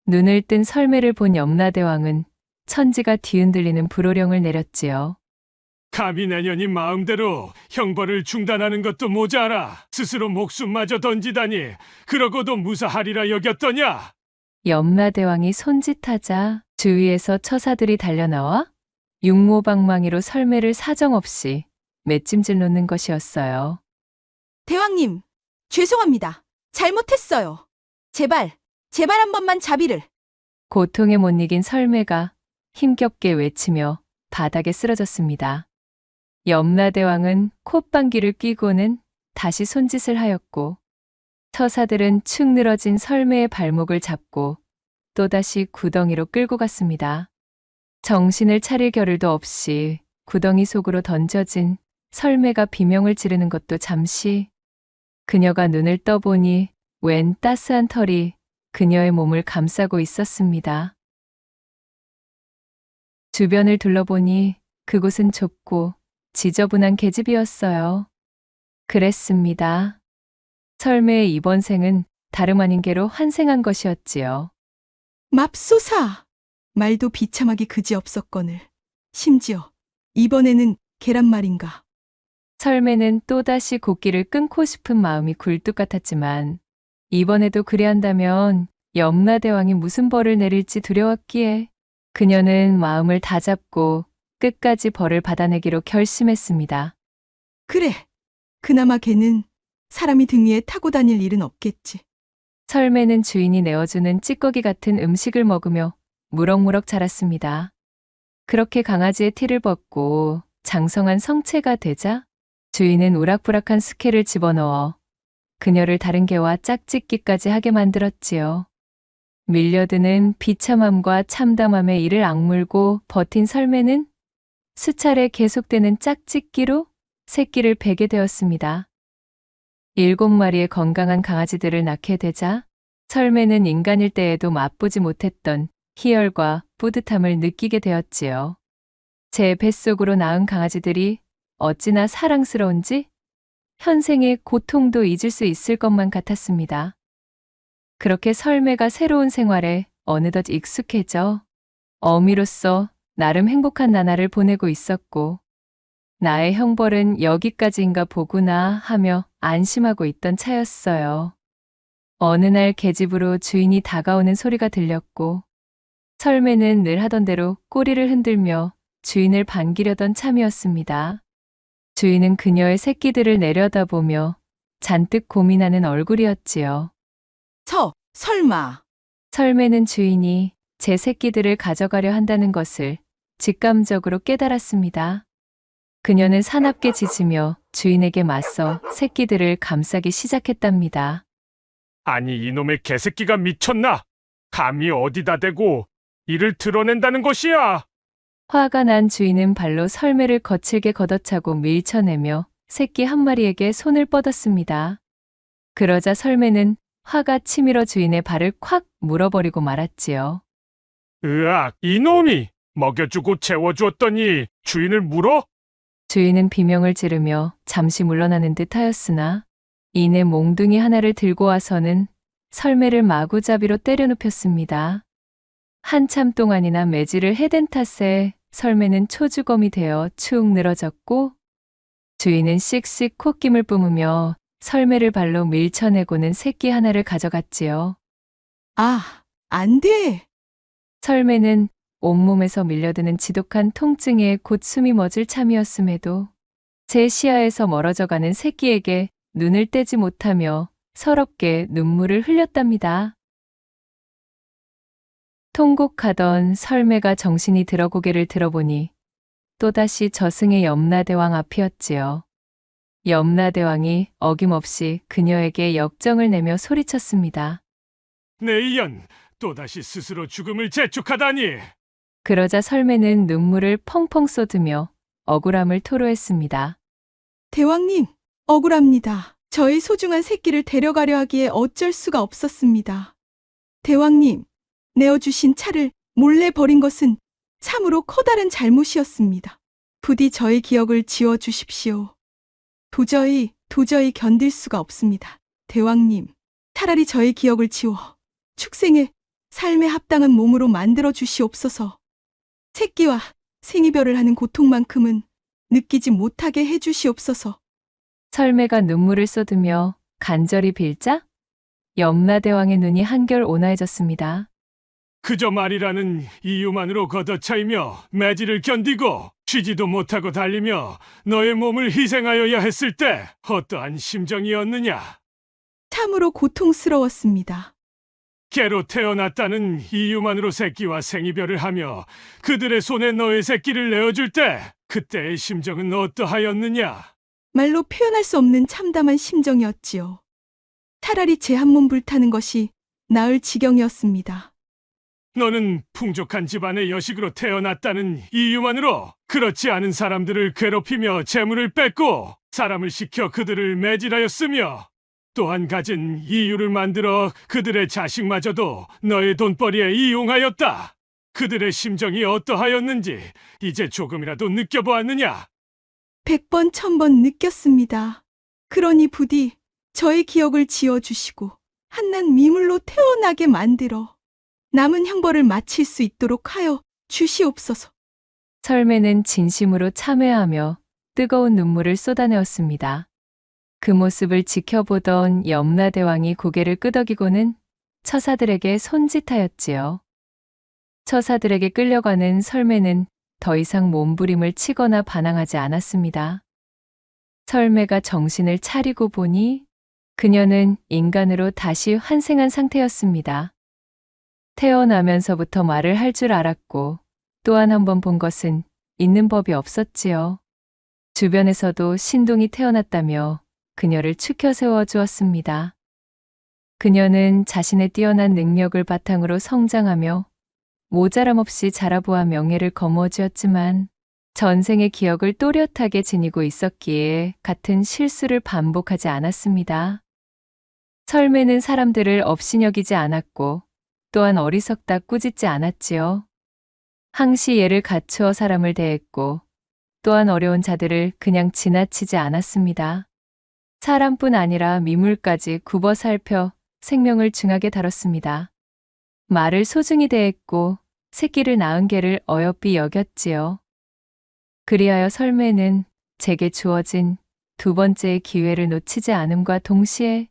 눈을 뜬 설매를 본 염라대왕은 천지가 뒤흔들리는 불호령을 내렸지요. 감히 내년이 마음대로 형벌을 중단하는 것도 모자라 스스로 목숨마저 던지다니 그러고도 무사하리라 여겼더냐? 염라대왕이 손짓하자 주위에서 처사들이 달려나와 육모방망이로 설매를 사정없이 맷짐질 놓는 것이었어요. 대왕님, 죄송합니다. 잘못했어요. 제발 한 번만 자비를. 고통에 못 이긴 설매가 힘겹게 외치며 바닥에 쓰러졌습니다. 염라대왕은 콧방귀를 뀌고는 다시 손짓을 하였고 처사들은 축 늘어진 설매의 발목을 잡고 또다시 구덩이로 끌고 갔습니다. 정신을 차릴 겨를도 없이 구덩이 속으로 던져진 설매가 비명을 지르는 것도 잠시, 그녀가 눈을 떠보니 웬 따스한 털이 그녀의 몸을 감싸고 있었습니다. 주변을 둘러보니 그곳은 좁고 지저분한 계집이었어요. 그랬습니다. 설매의 이번 생은 다름 아닌 개로 환생한 것이었지요. 맙소사! 말도 비참하기 그지없었거늘. 심지어 이번에는 계란말인가. 설매는 또다시 곡기를 끊고 싶은 마음이 굴뚝 같았지만 이번에도 그리 한다면 염라대왕이 무슨 벌을 내릴지 두려웠기에 그녀는 마음을 다잡고 끝까지 벌을 받아내기로 결심했습니다. 그래, 그나마 걔는 사람이 등 위에 타고 다닐 일은 없겠지. 설매는 주인이 내어주는 찌꺼기 같은 음식을 먹으며 무럭무럭 자랐습니다. 그렇게 강아지의 티를 벗고 장성한 성체가 되자 주인은 우락부락한 스케를 집어넣어 그녀를 다른 개와 짝짓기까지 하게 만들었지요. 밀려드는 비참함과 참담함에 이를 악물고 버틴 설매는 수차례 계속되는 짝짓기로 새끼를 베게 되었습니다. 7마리의 건강한 강아지들을 낳게 되자 설매는 인간일 때에도 맛보지 못했던 희열과 뿌듯함을 느끼게 되었지요. 제 뱃속으로 낳은 강아지들이 어찌나 사랑스러운지 현생의 고통도 잊을 수 있을 것만 같았습니다. 그렇게 설매가 새로운 생활에 어느덧 익숙해져 어미로서 나름 행복한 나날을 보내고 있었고 나의 형벌은 여기까지인가 보구나 하며 안심하고 있던 차였어요. 어느 날 계집으로 주인이 다가오는 소리가 들렸고 설매는 늘 하던 대로 꼬리를 흔들며 주인을 반기려던 참이었습니다. 주인은 그녀의 새끼들을 내려다보며 잔뜩 고민하는 얼굴이었지요. 설마. 설매는 주인이 제 새끼들을 가져가려 한다는 것을 직감적으로 깨달았습니다. 그녀는 사납게 짖으며 주인에게 맞서 새끼들을 감싸기 시작했답니다. 아니 이놈의 개새끼가 미쳤나? 감히 어디다 대고 이를 드러낸다는 것이야? 화가 난 주인은 발로 설매를 거칠게 걷어차고 밀쳐내며 새끼 한 마리에게 손을 뻗었습니다. 그러자 설매는 화가 치밀어 주인의 발을 콱 물어버리고 말았지요. 으악, 이놈이! 먹여주고 재워주었더니 주인을 물어? 주인은 비명을 지르며 잠시 물러나는 듯 하였으나 이내 몽둥이 하나를 들고 와서는 설매를 마구잡이로 때려 눕혔습니다. 한참 동안이나 매질을 해댄 탓에 설매는 초주검이 되어 축 늘어졌고 주인은 씩씩 콧김을 뿜으며 설매를 발로 밀쳐내고는 새끼 하나를 가져갔지요. 아, 안 돼. 설매는 온몸에서 밀려드는 지독한 통증에 곧 숨이 멎을 참이었음에도 제 시야에서 멀어져가는 새끼에게 눈을 떼지 못하며 서럽게 눈물을 흘렸답니다. 통곡하던 설매가 정신이 들어 고개를 들어보니 또다시 저승의 염라대왕 앞이었지요. 염라대왕이 어김없이 그녀에게 역정을 내며 소리쳤습니다. 내 이연, 또다시 스스로 죽음을 재촉하다니! 그러자 설매는 눈물을 펑펑 쏟으며 억울함을 토로했습니다. 대왕님, 억울합니다. 저희 소중한 새끼를 데려가려 하기에 어쩔 수가 없었습니다. 대왕님, 내어주신 차를 몰래 버린 것은 참으로 커다란 잘못이었습니다. 부디 저의 기억을 지워주십시오. 도저히 견딜 수가 없습니다. 대왕님, 차라리 저의 기억을 지워 축생의 삶에 합당한 몸으로 만들어 주시옵소서. 새끼와 생이별을 하는 고통만큼은 느끼지 못하게 해 주시옵소서. 설매가 눈물을 쏟으며 간절히 빌자 염라대왕의 눈이 한결 온화해졌습니다. 그저 말이라는 이유만으로 걷어차이며 매질을 견디고 쉬지도 못하고 달리며 너의 몸을 희생하여야 했을 때 어떠한 심정이었느냐? 참으로 고통스러웠습니다. 개로 태어났다는 이유만으로 새끼와 생이별을 하며 그들의 손에 너의 새끼를 내어줄 때 그때의 심정은 어떠하였느냐? 말로 표현할 수 없는 참담한 심정이었지요. 차라리 제 한 몸 불타는 것이 나을 지경이었습니다. 너는 풍족한 집안의 여식으로 태어났다는 이유만으로 그렇지 않은 사람들을 괴롭히며 재물을 뺏고 사람을 시켜 그들을 매질하였으며 또한 가진 이유를 만들어 그들의 자식마저도 너의 돈벌이에 이용하였다. 그들의 심정이 어떠하였는지 이제 조금이라도 느껴보았느냐? 100번, 1000번 느꼈습니다. 그러니 부디 저의 기억을 지워주시고 한낱 미물로 태어나게 만들어 남은 형벌을 마칠 수 있도록 하여 주시옵소서. 설매는 진심으로 참회하며 뜨거운 눈물을 쏟아내었습니다. 그 모습을 지켜보던 염라대왕이 고개를 끄덕이고는 처사들에게 손짓하였지요. 처사들에게 끌려가는 설매는 더 이상 몸부림을 치거나 반항하지 않았습니다. 설매가 정신을 차리고 보니 그녀는 인간으로 다시 환생한 상태였습니다. 태어나면서부터 말을 할 줄 알았고 또한 한 번 본 것은 있는 법이 없었지요. 주변에서도 신동이 태어났다며 그녀를 추켜 세워 주었습니다. 그녀는 자신의 뛰어난 능력을 바탕으로 성장하며 모자람 없이 자라보아 명예를 거머쥐었지만 전생의 기억을 또렷하게 지니고 있었기에 같은 실수를 반복하지 않았습니다. 설매는 사람들을 업신여기지 않았고 또한 어리석다 꾸짖지 않았지요. 항시 예를 갖추어 사람을 대했고 또한 어려운 자들을 그냥 지나치지 않았습니다. 사람뿐 아니라 미물까지 굽어 살펴 생명을 중하게 다뤘습니다. 말을 소중히 대했고 새끼를 낳은 개를 어여삐 여겼지요. 그리하여 설매는 제게 주어진 두 번째의 기회를 놓치지 않음과 동시에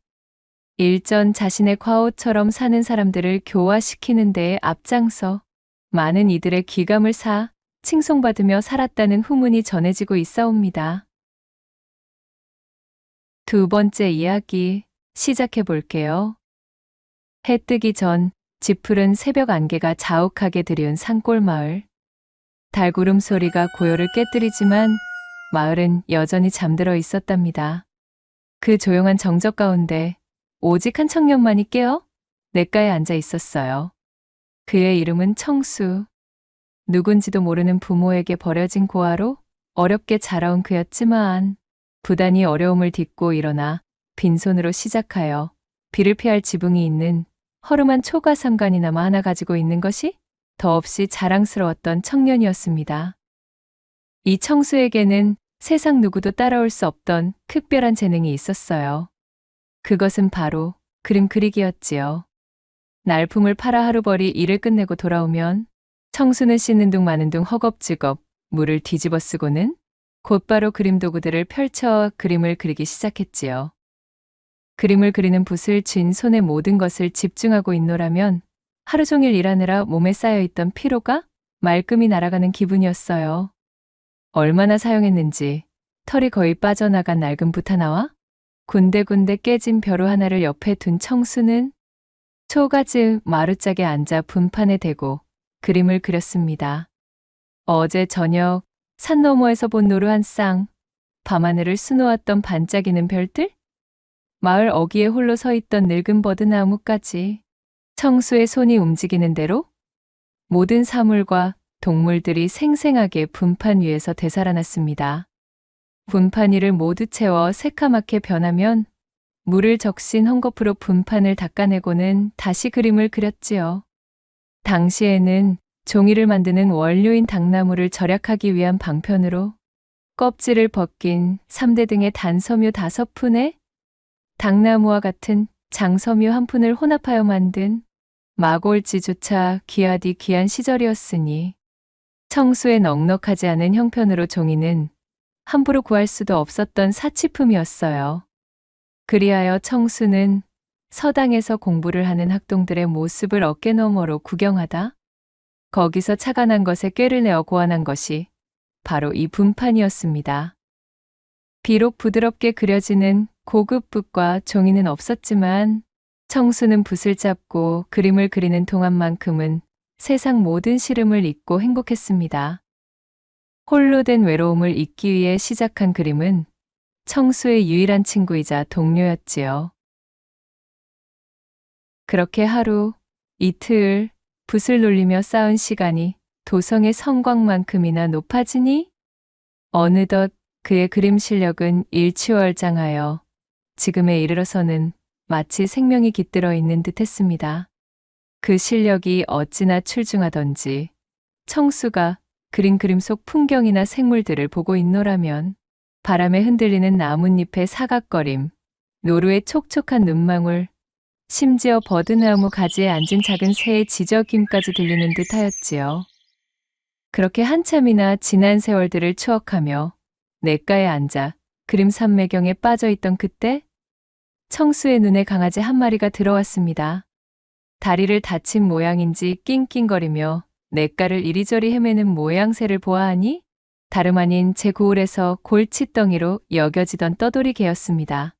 일전 자신의 과오처럼 사는 사람들을 교화시키는 데에 앞장서 많은 이들의 귀감을 사 칭송받으며 살았다는 후문이 전해지고 있사옵니다. 두 번째 이야기 시작해 볼게요. 해 뜨기 전 짙푸른 새벽 안개가 자욱하게 들이운 산골 마을. 달구름 소리가 고요를 깨뜨리지만 마을은 여전히 잠들어 있었답니다. 그 조용한 정적 가운데 오직 한 청년만이 깨어 냇가에 앉아 있었어요. 그의 이름은 청수. 누군지도 모르는 부모에게 버려진 고아로 어렵게 자라온 그였지만 부단히 어려움을 딛고 일어나 빈손으로 시작하여 비를 피할 지붕이 있는 허름한 초가 삼간이나마 하나 가지고 있는 것이 더없이 자랑스러웠던 청년이었습니다. 이 청수에게는 세상 누구도 따라올 수 없던 특별한 재능이 있었어요. 그것은 바로 그림 그리기였지요. 날품을 팔아 하루벌이 일을 끝내고 돌아오면 청수는 씻는 둥 마는 둥 허겁지겁 물을 뒤집어 쓰고는 곧바로 그림 도구들을 펼쳐 그림을 그리기 시작했지요. 그림을 그리는 붓을 쥔 손에 모든 것을 집중하고 있노라면 하루 종일 일하느라 몸에 쌓여있던 피로가 말끔히 날아가는 기분이었어요. 얼마나 사용했는지 털이 거의 빠져나간 낡은 붓 하나와 군데군데 깨진 벼루 하나를 옆에 둔 청수는 초가즈 마루짝에 앉아 분판에 대고 그림을 그렸습니다. 어제 저녁 산 너머에서 본 노루한 쌍, 밤하늘을 수놓았던 반짝이는 별들, 마을 어귀에 홀로 서 있던 늙은 버드나무까지 청수의 손이 움직이는 대로 모든 사물과 동물들이 생생하게 분판 위에서 되살아났습니다. 분판 위를 모두 채워 새카맣게 변하면 물을 적신 헝겊으로 분판을 닦아내고는 다시 그림을 그렸지요. 당시에는 종이를 만드는 원료인 당나무를 절약하기 위한 방편으로 껍질을 벗긴 3대 등의 단섬유 5푼에 당나무와 같은 장섬유 1푼을 혼합하여 만든 마골지조차 귀하디 귀한 시절이었으니 청수의 넉넉하지 않은 형편으로 종이는 함부로 구할 수도 없었던 사치품이었어요. 그리하여 청수는 서당에서 공부를 하는 학동들의 모습을 어깨너머로 구경하다 거기서 차가 난 것에 꾀를 내어 고안한 것이 바로 이 분판이었습니다. 비록 부드럽게 그려지는 고급 붓과 종이는 없었지만 청수는 붓을 잡고 그림을 그리는 동안만큼은 세상 모든 시름을 잊고 행복했습니다. 홀로 된 외로움을 잊기 위해 시작한 그림은 청수의 유일한 친구이자 동료였지요. 그렇게 하루, 이틀, 붓을 놀리며 쌓은 시간이 도성의 성곽만큼이나 높아지니 어느덧 그의 그림 실력은 일취월장하여 지금에 이르러서는 마치 생명이 깃들어 있는 듯 했습니다. 그 실력이 어찌나 출중하던지 청수가 그린 그림 속 풍경이나 생물들을 보고 있노라면 바람에 흔들리는 나뭇잎의 사각거림, 노루의 촉촉한 눈망울, 심지어 버드나무 가지에 앉은 작은 새의 지저귀까지 들리는 듯 하였지요. 그렇게 한참이나 지난 세월들을 추억하며 냇가에 앉아 그림 산매경에 빠져있던 그때 청수의 눈에 강아지 한 마리가 들어왔습니다. 다리를 다친 모양인지 낑낑거리며 냇가를 이리저리 헤매는 모양새를 보아하니 다름 아닌 제 고을에서 골칫덩이로 여겨지던 떠돌이 개였습니다.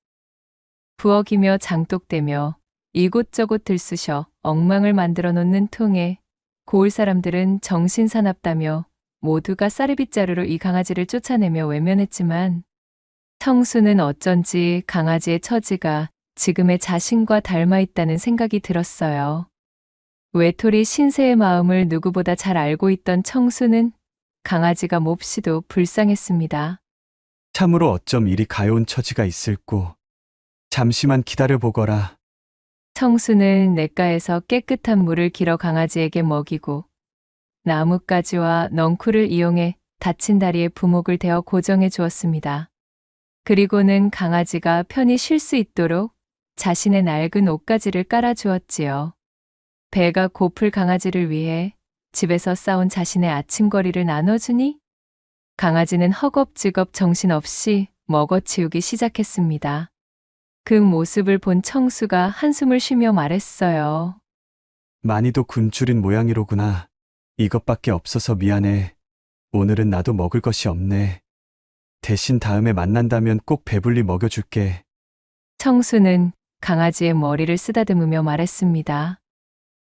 부엌이며 장독대며 이곳저곳 들쑤셔 엉망을 만들어 놓는 통에 고을 사람들은 정신사납다며 모두가 쌀이빗자루로 이 강아지를 쫓아내며 외면했지만 청수는 어쩐지 강아지의 처지가 지금의 자신과 닮아 있다는 생각이 들었어요. 외톨이 신세의 마음을 누구보다 잘 알고 있던 청수는 강아지가 몹시도 불쌍했습니다. 참으로 어쩜 이리 가여운 처지가 있을꼬. 잠시만 기다려보거라. 청수는 냇가에서 깨끗한 물을 길어 강아지에게 먹이고 나뭇가지와 넝쿨을 이용해 다친 다리에 부목을 대어 고정해 주었습니다. 그리고는 강아지가 편히 쉴 수 있도록 자신의 낡은 옷가지를 깔아주었지요. 배가 고플 강아지를 위해 집에서 싸온 자신의 아침거리를 나눠주니 강아지는 허겁지겁 정신없이 먹어치우기 시작했습니다. 그 모습을 본 청수가 한숨을 쉬며 말했어요. 많이도 굶주린 모양이로구나. 이것밖에 없어서 미안해. 오늘은 나도 먹을 것이 없네. 대신 다음에 만난다면 꼭 배불리 먹여줄게. 청수는 강아지의 머리를 쓰다듬으며 말했습니다.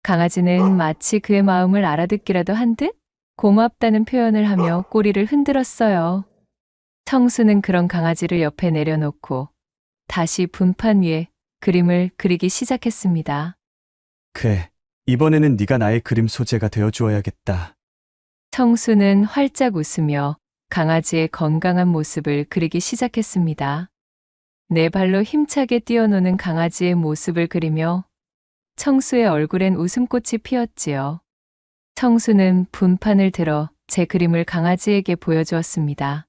강아지는 마치 그의 마음을 알아듣기라도 한 듯 고맙다는 표현을 하며 꼬리를 흔들었어요. 청수는 그런 강아지를 옆에 내려놓고 다시 분판 위에 그림을 그리기 시작했습니다. 그래, 이번에는 네가 나의 그림 소재가 되어주어야겠다. 청수는 활짝 웃으며 강아지의 건강한 모습을 그리기 시작했습니다. 네 발로 힘차게 뛰어노는 강아지의 모습을 그리며 청수의 얼굴엔 웃음꽃이 피었지요. 청수는 분판을 들어 제 그림을 강아지에게 보여주었습니다.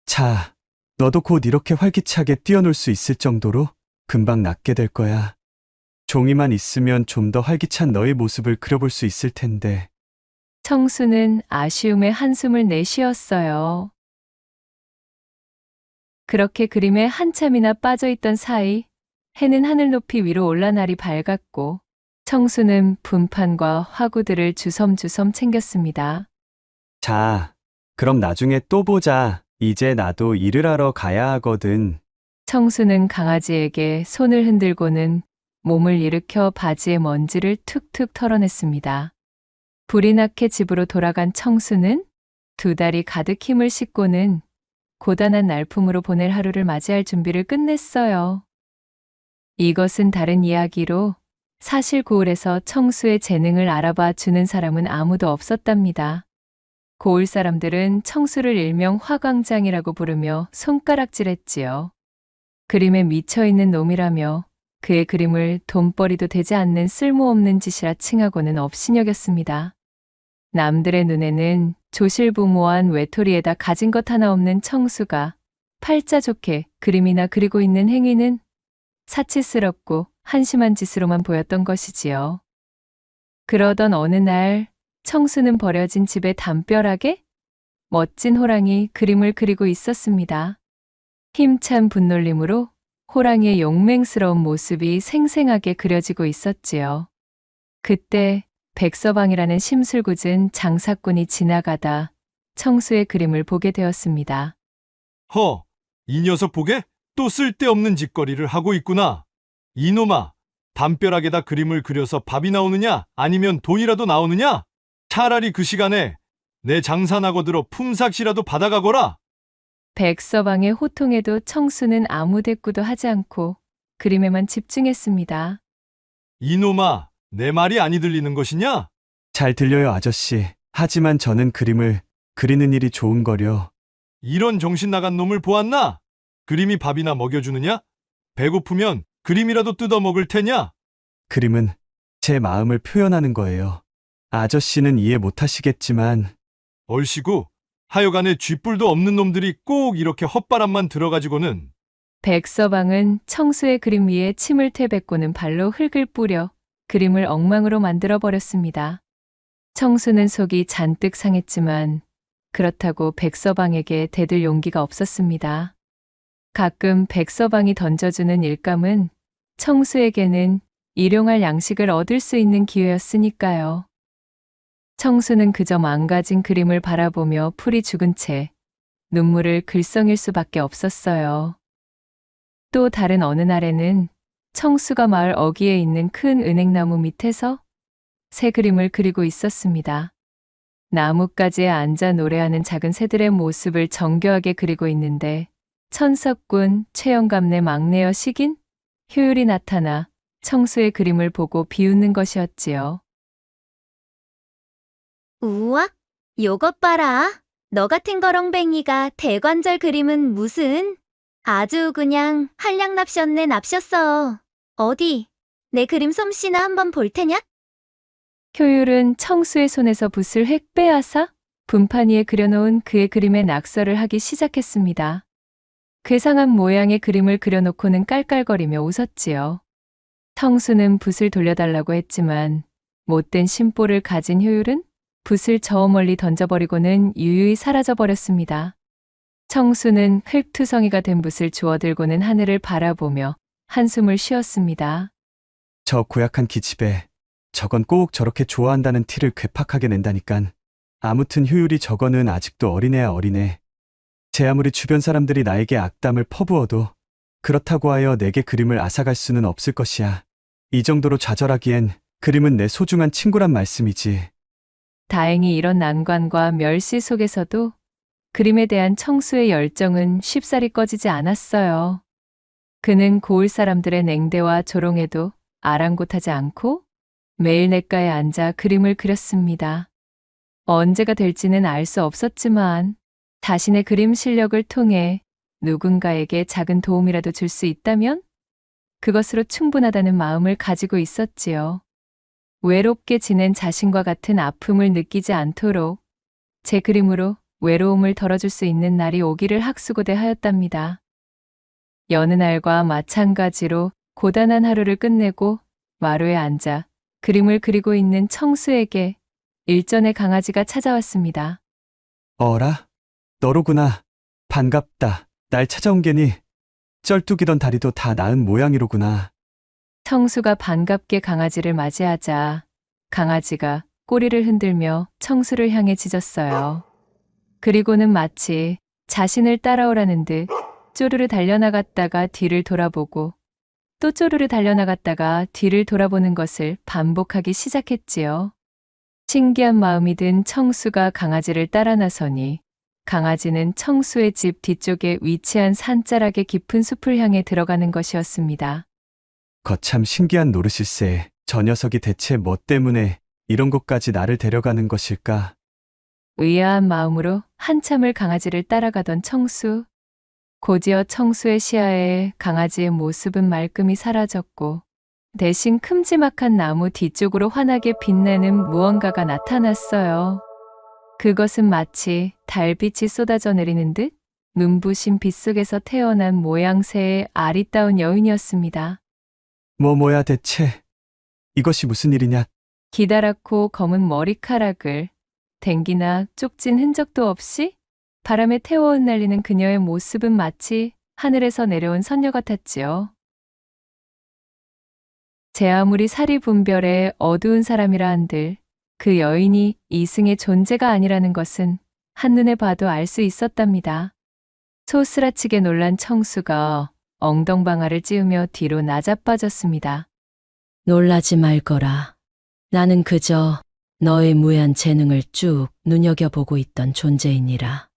자, 너도 곧 이렇게 활기차게 뛰어놀 수 있을 정도로 금방 낫게 될 거야. 종이만 있으면 좀 더 활기찬 너의 모습을 그려볼 수 있을 텐데. 청수는 아쉬움에 한숨을 내쉬었어요. 그렇게 그림에 한참이나 빠져있던 사이 해는 하늘 높이 위로 올라 날이 밝았고 청수는 분판과 화구들을 주섬주섬 챙겼습니다. 자, 그럼 나중에 또 보자. 이제 나도 일을 하러 가야 하거든. 청수는 강아지에게 손을 흔들고는 몸을 일으켜 바지의 먼지를 툭툭 털어냈습니다. 불이 나게 집으로 돌아간 청수는 두 다리 가득 힘을 싣고는 고단한 날품으로 보낼 하루를 맞이할 준비를 끝냈어요. 이것은 다른 이야기로 사실 고을에서 청수의 재능을 알아봐 주는 사람은 아무도 없었답니다. 고을 사람들은 청수를 일명 화광장이라고 부르며 손가락질했지요. 그림에 미쳐있는 놈이라며 그의 그림을 돈벌이도 되지 않는 쓸모없는 짓이라 칭하고는 업신여겼습니다. 남들의 눈에는 조실부모한 외톨이에다 가진 것 하나 없는 청수가 팔자 좋게 그림이나 그리고 있는 행위는 사치스럽고 한심한 짓으로만 보였던 것이지요. 그러던 어느 날 청수는 버려진 집에 담벼락에 멋진 호랑이 그림을 그리고 있었습니다. 힘찬 분놀림으로 호랑이의 용맹스러운 모습이 생생하게 그려지고 있었지요. 그때 백서방이라는 심술궂은 장사꾼이 지나가다 청수의 그림을 보게 되었습니다. 허, 이 녀석 보게? 또 쓸데없는 짓거리를 하고 있구나. 이놈아, 담벼락에다 그림을 그려서 밥이 나오느냐? 아니면 돈이라도 나오느냐? 차라리 그 시간에 내 장사 나거들어 품삯이라도 받아가거라. 백서방의 호통에도 청수는 아무 대꾸도 하지 않고 그림에만 집중했습니다. 이놈아, 내 말이 아니 들리는 것이냐? 잘 들려요, 아저씨. 하지만 저는 그림을 그리는 일이 좋은 거려. 이런 정신 나간 놈을 보았나? 그림이 밥이나 먹여주느냐? 배고프면 그림이라도 뜯어 먹을 테냐? 그림은 제 마음을 표현하는 거예요. 아저씨는 이해 못 하시겠지만, 얼씨구, 하여간에 쥐뿔도 없는 놈들이 꼭 이렇게 헛바람만 들어가지고는. 백서방은 청수의 그림 위에 침을 퇴뱉고는 발로 흙을 뿌려 그림을 엉망으로 만들어 버렸습니다. 청수는 속이 잔뜩 상했지만 그렇다고 백서방에게 대들 용기가 없었습니다. 가끔 백서방이 던져주는 일감은 청수에게는 일용할 양식을 얻을 수 있는 기회였으니까요. 청수는 그저 망가진 그림을 바라보며 풀이 죽은 채 눈물을 글썽일 수밖에 없었어요. 또 다른 어느 날에는 청수가 마을 어귀에 있는 큰 은행나무 밑에서 새 그림을 그리고 있었습니다. 나뭇가지에 앉아 노래하는 작은 새들의 모습을 정교하게 그리고 있는데 천석군 최영감네 막내여 식인 효율이 나타나 청수의 그림을 보고 비웃는 것이었지요. 우와, 요것 봐라. 너 같은 거렁뱅이가 대관절 그림은 무슨? 아주 그냥 한량납셨네 납셨어. 어디, 내 그림 솜씨나 한번 볼 테냐? 효율은 청수의 손에서 붓을 획 빼앗아 분판 위에 그려놓은 그의 그림에 낙서를 하기 시작했습니다. 괴상한 모양의 그림을 그려놓고는 깔깔거리며 웃었지요. 청수는 붓을 돌려달라고 했지만 못된 심보를 가진 효율은 붓을 저 멀리 던져버리고는 유유히 사라져버렸습니다. 청수는 흙투성이가 된 붓을 주워들고는 하늘을 바라보며 한숨을 쉬었습니다. 저 고약한 기집애, 저건 꼭 저렇게 좋아한다는 티를 괴팍하게 낸다니깐. 아무튼 효율이 저거는 아직도 어린애야 어린애. 제 아무리 주변 사람들이 나에게 악담을 퍼부어도 그렇다고 하여 내게 그림을 앗아갈 수는 없을 것이야. 이 정도로 좌절하기엔 그림은 내 소중한 친구란 말씀이지. 다행히 이런 난관과 멸시 속에서도 그림에 대한 청수의 열정은 쉽사리 꺼지지 않았어요. 그는 고을 사람들의 냉대와 조롱에도 아랑곳하지 않고 매일 냇가에 앉아 그림을 그렸습니다. 언제가 될지는 알 수 없었지만 자신의 그림 실력을 통해 누군가에게 작은 도움이라도 줄 수 있다면 그것으로 충분하다는 마음을 가지고 있었지요. 외롭게 지낸 자신과 같은 아픔을 느끼지 않도록 제 그림으로 외로움을 덜어줄 수 있는 날이 오기를 학수고대하였답니다. 여느 날과 마찬가지로 고단한 하루를 끝내고 마루에 앉아 그림을 그리고 있는 청수에게 일전의 강아지가 찾아왔습니다. 어라? 너로구나. 반갑다. 날 찾아온 게니 쩔뚝이던 다리도 다 나은 모양이로구나. 청수가 반갑게 강아지를 맞이하자 강아지가 꼬리를 흔들며 청수를 향해 짖었어요. 그리고는 마치 자신을 따라오라는 듯 쪼르르 달려나갔다가 뒤를 돌아보고 또 쪼르르 달려나갔다가 뒤를 돌아보는 것을 반복하기 시작했지요. 신기한 마음이 든 청수가 강아지를 따라 나서니 강아지는 청수의 집 뒤쪽에 위치한 산자락의 깊은 숲을 향해 들어가는 것이었습니다. 거참 신기한 노릇일세. 저 녀석이 대체 뭐 때문에 이런 곳까지 나를 데려가는 것일까? 의아한 마음으로 한참을 강아지를 따라가던 청수. 곧이어 청수의 시야에 강아지의 모습은 말끔히 사라졌고 대신 큼지막한 나무 뒤쪽으로 환하게 빛나는 무언가가 나타났어요. 그것은 마치 달빛이 쏟아져 내리는 듯 눈부신 빛 속에서 태어난 모양새의 아리따운 여인이었습니다. 뭐야 대체? 이것이 무슨 일이냐? 기다랗고 검은 머리카락을 댕기나 쪽진 흔적도 없이 바람에 태워 흩날리는 그녀의 모습은 마치 하늘에서 내려온 선녀 같았지요. 제 아무리 살이 분별에 어두운 사람이라 한들 그 여인이 이승의 존재가 아니라는 것은 한눈에 봐도 알 수 있었답니다. 소스라치게 놀란 청수가 엉덩방아를 찌우며 뒤로 나자빠졌습니다. 놀라지 말거라. 나는 그저 너의 무해한 재능을 쭉 눈여겨보고 있던 존재이니라.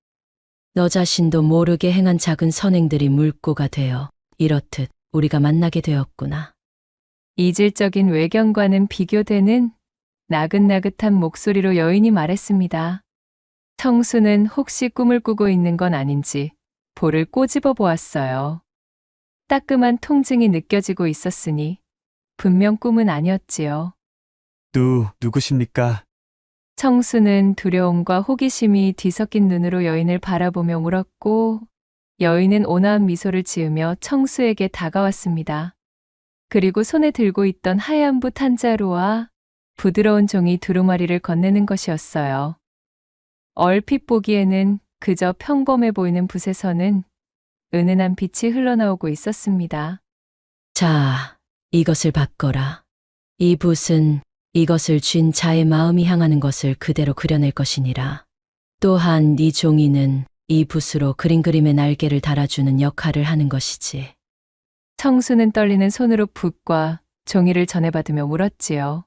너 자신도 모르게 행한 작은 선행들이 물꼬가 되어 이렇듯 우리가 만나게 되었구나. 이질적인 외견과는 비교되는 나긋나긋한 목소리로 여인이 말했습니다. 청수는 혹시 꿈을 꾸고 있는 건 아닌지 볼을 꼬집어 보았어요. 따끔한 통증이 느껴지고 있었으니 분명 꿈은 아니었지요. 누구십니까? 청수는 두려움과 호기심이 뒤섞인 눈으로 여인을 바라보며 물었고 여인은 온화한 미소를 지으며 청수에게 다가왔습니다. 그리고 손에 들고 있던 하얀 붓 한 자루와 부드러운 종이 두루마리를 건네는 것이었어요. 얼핏 보기에는 그저 평범해 보이는 붓에서는 은은한 빛이 흘러나오고 있었습니다. 자, 이것을 받거라. 이 붓은 이것을 쥔 자의 마음이 향하는 것을 그대로 그려낼 것이니라. 또한 네 종이는 이 붓으로 그림의 날개를 달아주는 역할을 하는 것이지. 청수는 떨리는 손으로 붓과 종이를 전해받으며 물었지요.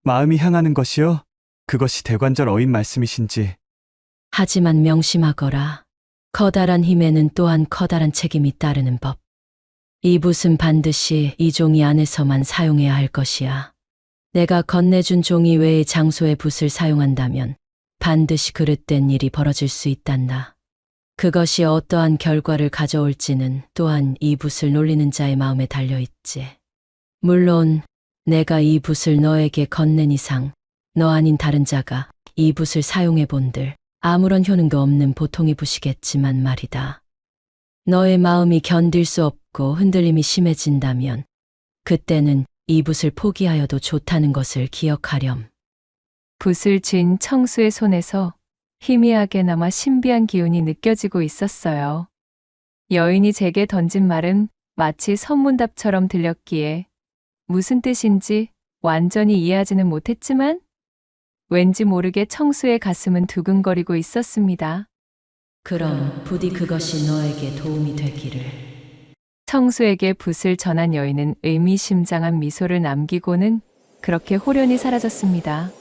마음이 향하는 것이요? 그것이 대관절 어인 말씀이신지. 하지만 명심하거라. 커다란 힘에는 또한 커다란 책임이 따르는 법. 이 붓은 반드시 이 종이 안에서만 사용해야 할 것이야. 내가 건네준 종이 외의 장소의 붓을 사용한다면 반드시 그릇된 일이 벌어질 수 있단다. 그것이 어떠한 결과를 가져올지는 또한 이 붓을 놀리는 자의 마음에 달려있지. 물론 내가 이 붓을 너에게 건넨 이상 너 아닌 다른 자가 이 붓을 사용해 본들 아무런 효능도 없는 보통의 붓이겠지만 말이다. 너의 마음이 견딜 수 없고 흔들림이 심해진다면 그때는 이 붓을 포기하여도 좋다는 것을 기억하렴. 붓을 쥔 청수의 손에서 희미하게나마 신비한 기운이 느껴지고 있었어요. 여인이 제게 던진 말은 마치 선문답처럼 들렸기에 무슨 뜻인지 완전히 이해하지는 못했지만 왠지 모르게 청수의 가슴은 두근거리고 있었습니다. 그럼 부디 그것이 너에게 도움이 되기를. 청수에게 붓을 전한 여인은 의미심장한 미소를 남기고는 그렇게 호련히 사라졌습니다.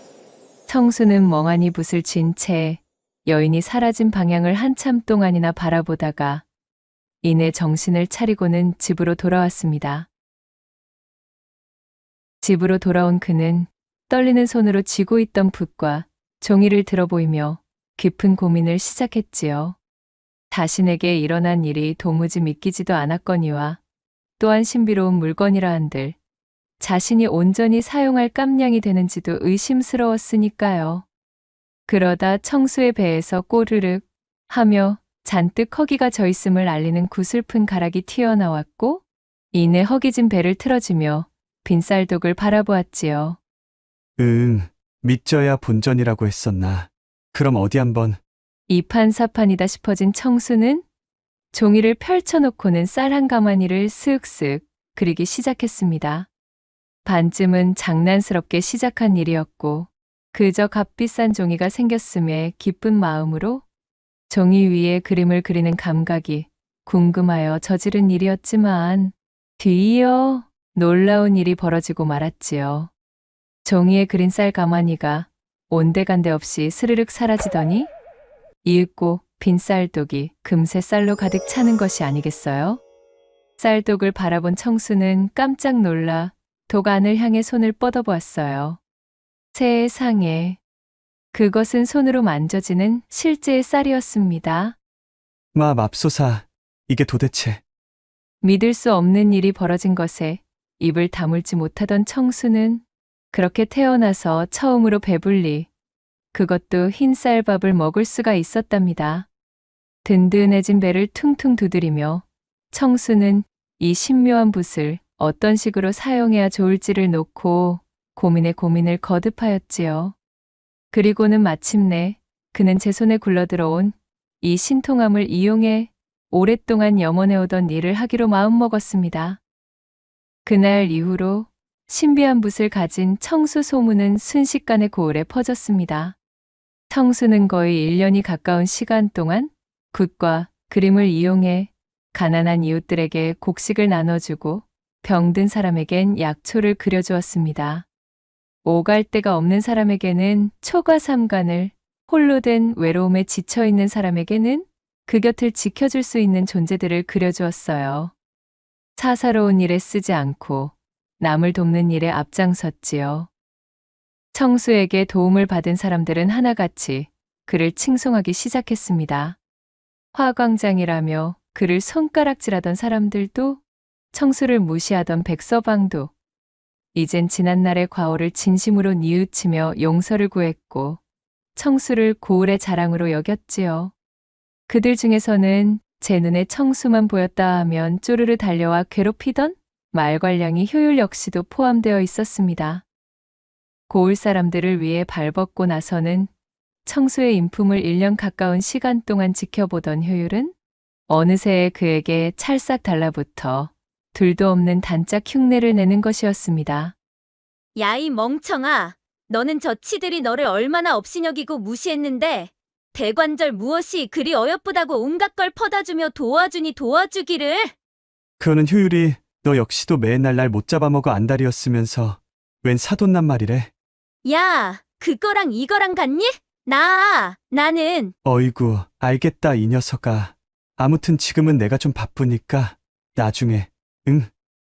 청수는 멍하니 붓을 쥔 채 여인이 사라진 방향을 한참 동안이나 바라보다가 이내 정신을 차리고는 집으로 돌아왔습니다. 집으로 돌아온 그는 떨리는 손으로 쥐고 있던 붓과 종이를 들어 보이며 깊은 고민을 시작했지요. 자신에게 일어난 일이 도무지 믿기지도 않았거니와 또한 신비로운 물건이라 한들 자신이 온전히 사용할 깜냥이 되는지도 의심스러웠으니까요. 그러다 청수의 배에서 꼬르륵 하며 잔뜩 허기가 져 있음을 알리는 구슬픈 가락이 튀어나왔고 이내 허기진 배를 틀어지며 빈쌀독을 바라보았지요. 믿져야 본전이라고 했었나. 그럼 어디 한번. 이판사판이다 싶어진 청수는 종이를 펼쳐놓고는 쌀 한 가마니를 쓱쓱 그리기 시작했습니다. 반쯤은 장난스럽게 시작한 일이었고 그저 값비싼 종이가 생겼음에 기쁜 마음으로 종이 위에 그림을 그리는 감각이 궁금하여 저지른 일이었지만 뒤이어 놀라운 일이 벌어지고 말았지요. 종이에 그린 쌀 가마니가 온데간데 없이 스르륵 사라지더니 이윽고 빈 쌀독이 금세 쌀로 가득 차는 것이 아니겠어요? 쌀독을 바라본 청수는 깜짝 놀라 독 안을 향해 손을 뻗어보았어요. 세상에, 그것은 손으로 만져지는 실제의 쌀이었습니다. 맙소사, 이게 도대체. 믿을 수 없는 일이 벌어진 것에 입을 다물지 못하던 청수는 그렇게 태어나서 처음으로 배불리 그것도 흰 쌀밥을 먹을 수가 있었답니다. 든든해진 배를 퉁퉁 두드리며 청수는 이 신묘한 붓을 어떤 식으로 사용해야 좋을지를 놓고 고민을 거듭하였지요. 그리고는 마침내 그는 제 손에 굴러들어온 이 신통함을 이용해 오랫동안 염원해오던 일을 하기로 마음먹었습니다. 그날 이후로 신비한 붓을 가진 청수 소문은 순식간에 고을에 퍼졌습니다. 청수는 거의 1년이 가까운 시간 동안 붓과 그림을 이용해 가난한 이웃들에게 곡식을 나눠주고 병든 사람에겐 약초를 그려주었습니다. 오갈 데가 없는 사람에게는 초과 삼간을, 홀로 된 외로움에 지쳐있는 사람에게는 그 곁을 지켜줄 수 있는 존재들을 그려주었어요. 사사로운 일에 쓰지 않고 남을 돕는 일에 앞장섰지요. 청수에게 도움을 받은 사람들은 하나같이 그를 칭송하기 시작했습니다. 화광장이라며 그를 손가락질하던 사람들도, 청수를 무시하던 백서방도 이젠 지난날의 과오를 진심으로 뉘우치며 용서를 구했고 청수를 고을의 자랑으로 여겼지요. 그들 중에서는 제 눈에 청수만 보였다 하면 쪼르르 달려와 괴롭히던 말괄량이 효율 역시도 포함되어 있었습니다. 고을 사람들을 위해 발벗고 나서는 청수의 인품을 1년 가까운 시간 동안 지켜보던 효율은 어느새 그에게 찰싹 달라붙어 둘도 없는 단짝 흉내를 내는 것이었습니다. 야, 이 멍청아. 너는 저 치들이 너를 얼마나 업신여기고 무시했는데 대관절 무엇이 그리 어여쁘다고 온갖 걸 퍼다주며 도와주니 도와주기를. 그거는 효율이 너 역시도 맨날 날 못 잡아먹어 안달이었으면서 웬 사돈난 말이래. 야, 그거랑 이거랑 같니? 나는. 어이구, 알겠다 이 녀석아. 아무튼 지금은 내가 좀 바쁘니까 나중에,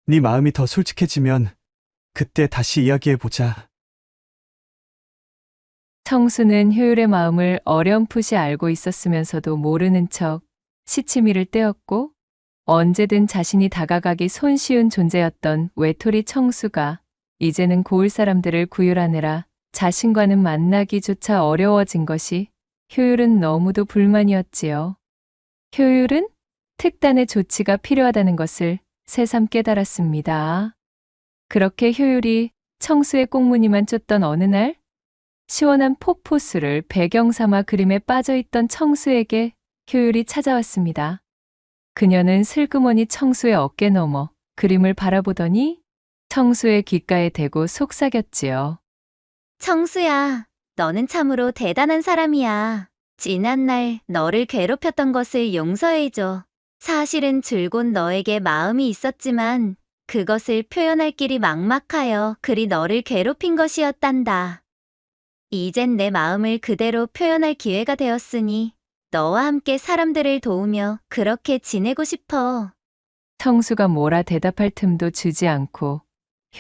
네 마음이 더 솔직해지면 그때 다시 이야기해보자. 청수는 효율의 마음을 어렴풋이 알고 있었으면서도 모르는 척 시치미를 떼었고 언제든 자신이 다가가기 손쉬운 존재였던 외톨이 청수가 이제는 고을 사람들을 구휼하느라 자신과는 만나기조차 어려워진 것이 효율은 너무도 불만이었지요. 효율은 특단의 조치가 필요하다는 것을 새삼 깨달았습니다. 그렇게 효율이 청수의 꽁무니만 쫓던 어느 날 시원한 폭포수를 배경 삼아 그림에 빠져있던 청수에게 효율이 찾아왔습니다. 그녀는 슬그머니 청수의 어깨 너머 그림을 바라보더니 청수의 귓가에 대고 속삭였지요. 청수야, 너는 참으로 대단한 사람이야. 지난날 너를 괴롭혔던 것을 용서해줘. 사실은 줄곧 너에게 마음이 있었지만 그것을 표현할 길이 막막하여 그리 너를 괴롭힌 것이었단다. 이젠 내 마음을 그대로 표현할 기회가 되었으니 너와 함께 사람들을 도우며 그렇게 지내고 싶어. 청수가 뭐라 대답할 틈도 주지 않고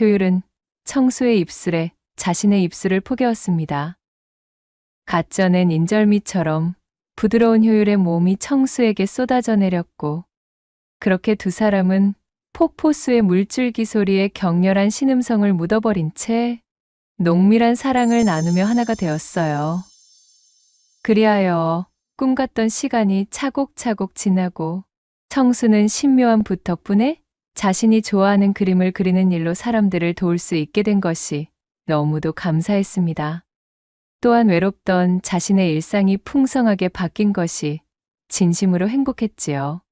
효율은 청수의 입술에 자신의 입술을 포개었습니다. 갓 쪄낸 인절미처럼 부드러운 효율의 몸이 청수에게 쏟아져 내렸고, 그렇게 두 사람은 폭포수의 물줄기 소리에 격렬한 신음성을 묻어버린 채 농밀한 사랑을 나누며 하나가 되었어요. 그리하여 꿈같던 시간이 차곡차곡 지나고 청수는 신묘한 붓 덕분에 자신이 좋아하는 그림을 그리는 일로 사람들을 도울 수 있게 된 것이 너무도 감사했습니다. 또한 외롭던 자신의 일상이 풍성하게 바뀐 것이 진심으로 행복했지요.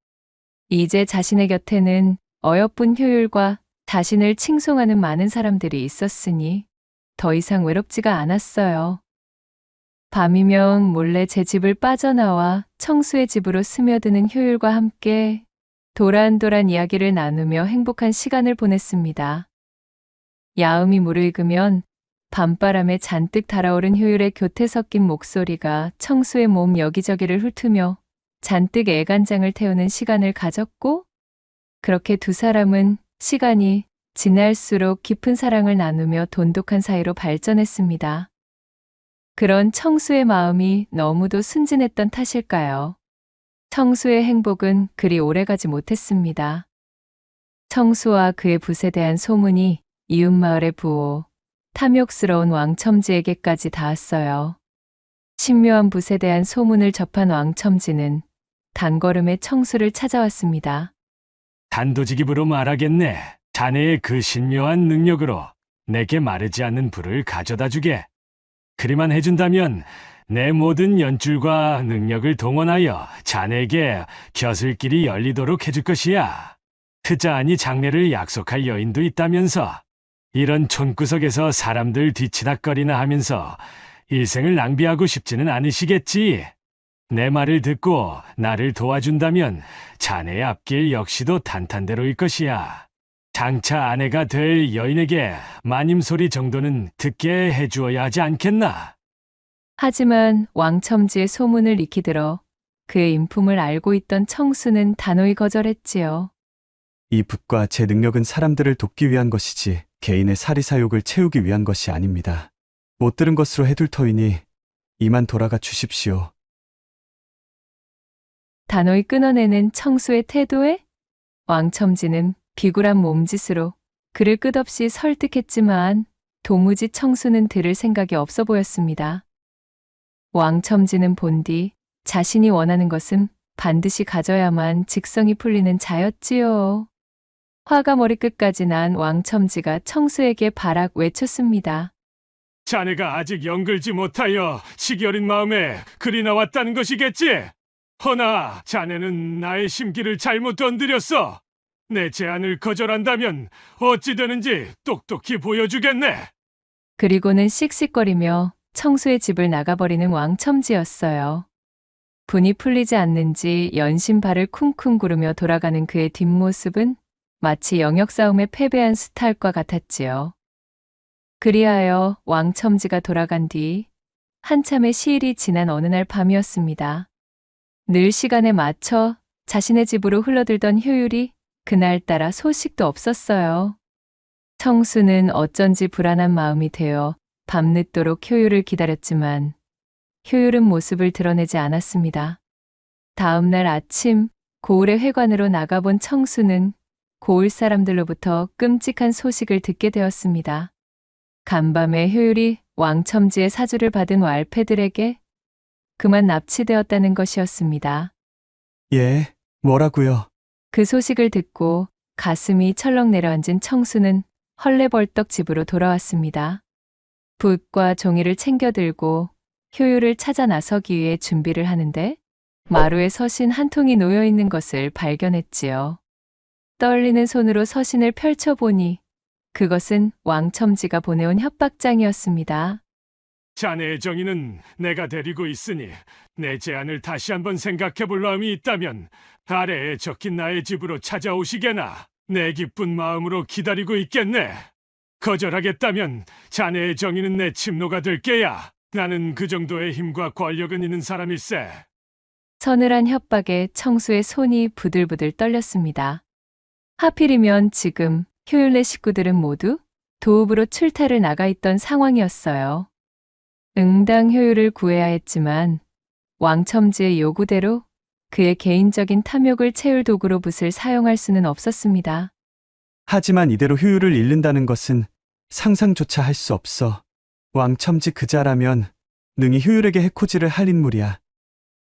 이제 자신의 곁에는 어여쁜 효율과 자신을 칭송하는 많은 사람들이 있었으니 더 이상 외롭지가 않았어요. 밤이면 몰래 제 집을 빠져나와 청수의 집으로 스며드는 효율과 함께 도란도란 이야기를 나누며 행복한 시간을 보냈습니다. 야음이 무르익으면 밤바람에 잔뜩 달아오른 효율의 교태 섞인 목소리가 청수의 몸 여기저기를 훑으며 잔뜩 애간장을 태우는 시간을 가졌고, 그렇게 두 사람은 시간이 지날수록 깊은 사랑을 나누며 돈독한 사이로 발전했습니다. 그런 청수의 마음이 너무도 순진했던 탓일까요? 청수의 행복은 그리 오래가지 못했습니다. 청수와 그의 붓에 대한 소문이 이웃마을의 부호, 탐욕스러운 왕첨지에게까지 닿았어요. 신묘한 붓에 대한 소문을 접한 왕첨지는 단걸음에 청수를 찾아왔습니다. 단도직입으로 말하겠네. 자네의 그 신묘한 능력으로 내게 마르지 않는 불을 가져다 주게. 그리만 해준다면 내 모든 연줄과 능력을 동원하여 자네에게 벼슬길이 열리도록 해줄 것이야. 트자아니 장례를 약속할 여인도 있다면서 이런 촌구석에서 사람들 뒤치닥거리나 하면서 일생을 낭비하고 싶지는 않으시겠지. 내 말을 듣고 나를 도와준다면 자네의 앞길 역시도 탄탄대로일 것이야. 장차 아내가 될 여인에게 마님소리 정도는 듣게 해주어야 하지 않겠나? 하지만 왕첨지의 소문을 익히 들어 그의 인품을 알고 있던 청수는 단호히 거절했지요. 이 붓과 제 능력은 사람들을 돕기 위한 것이지 개인의 사리사욕을 채우기 위한 것이 아닙니다. 못 들은 것으로 해둘 터이니 이만 돌아가 주십시오. 단호히 끊어내는 청수의 태도에 왕첨지는 비굴한 몸짓으로 그를 끝없이 설득했지만 도무지 청수는 들을 생각이 없어 보였습니다. 왕첨지는 본디 자신이 원하는 것은 반드시 가져야만 직성이 풀리는 자였지요. 화가 머리끝까지 난 왕첨지가 청수에게 바락 외쳤습니다. 자네가 아직 영글지 못하여 시기 어린 마음에 글이 나왔다는 것이겠지? 허나 자네는 나의 심기를 잘못 건드렸어. 내 제안을 거절한다면 어찌 되는지 똑똑히 보여주겠네. 그리고는 씩씩거리며 청수의 집을 나가버리는 왕첨지였어요. 분이 풀리지 않는지 연신 발을 쿵쿵 구르며 돌아가는 그의 뒷모습은 마치 영역싸움에 패배한 수탈과 같았지요. 그리하여 왕첨지가 돌아간 뒤 한참의 시일이 지난 어느 날 밤이었습니다. 늘 시간에 맞춰 자신의 집으로 흘러들던 효율이 그날따라 소식도 없었어요. 청수는 어쩐지 불안한 마음이 되어 밤늦도록 효율을 기다렸지만 효율은 모습을 드러내지 않았습니다. 다음 날 아침 고을의 회관으로 나가본 청수는 고을 사람들로부터 끔찍한 소식을 듣게 되었습니다. 간밤에 효율이 왕첨지의 사주를 받은 왈패들에게 그만 납치되었다는 것이었습니다. 예, 뭐라고요? 그 소식을 듣고 가슴이 철렁 내려앉은 청수는 헐레벌떡 집으로 돌아왔습니다. 붓과 종이를 챙겨들고 효율을 찾아 나서기 위해 준비를 하는데 마루에 서신 한 통이 놓여 있는 것을 발견했지요. 떨리는 손으로 서신을 펼쳐보니 그것은 왕첨지가 보내온 협박장이었습니다. 자네의 정의는 내가 데리고 있으니 내 제안을 다시 한번 생각해 볼 마음이 있다면 아래에 적힌 나의 집으로 찾아오시게나. 내 기쁜 마음으로 기다리고 있겠네. 거절하겠다면 자네의 정의는 내 침노가 될 게야. 나는 그 정도의 힘과 권력은 있는 사람일세. 서늘한 협박에 청수의 손이 부들부들 떨렸습니다. 하필이면 지금 효율의 식구들은 모두 도읍으로 출타를 나가 있던 상황이었어요. 응당 효율을 구해야 했지만 왕첨지의 요구대로 그의 개인적인 탐욕을 채울 도구로 붓을 사용할 수는 없었습니다. 하지만 이대로 효율을 잃는다는 것은 상상조차 할 수 없어. 왕첨지 그자라면 능히 효율에게 해코지를 할 인물이야.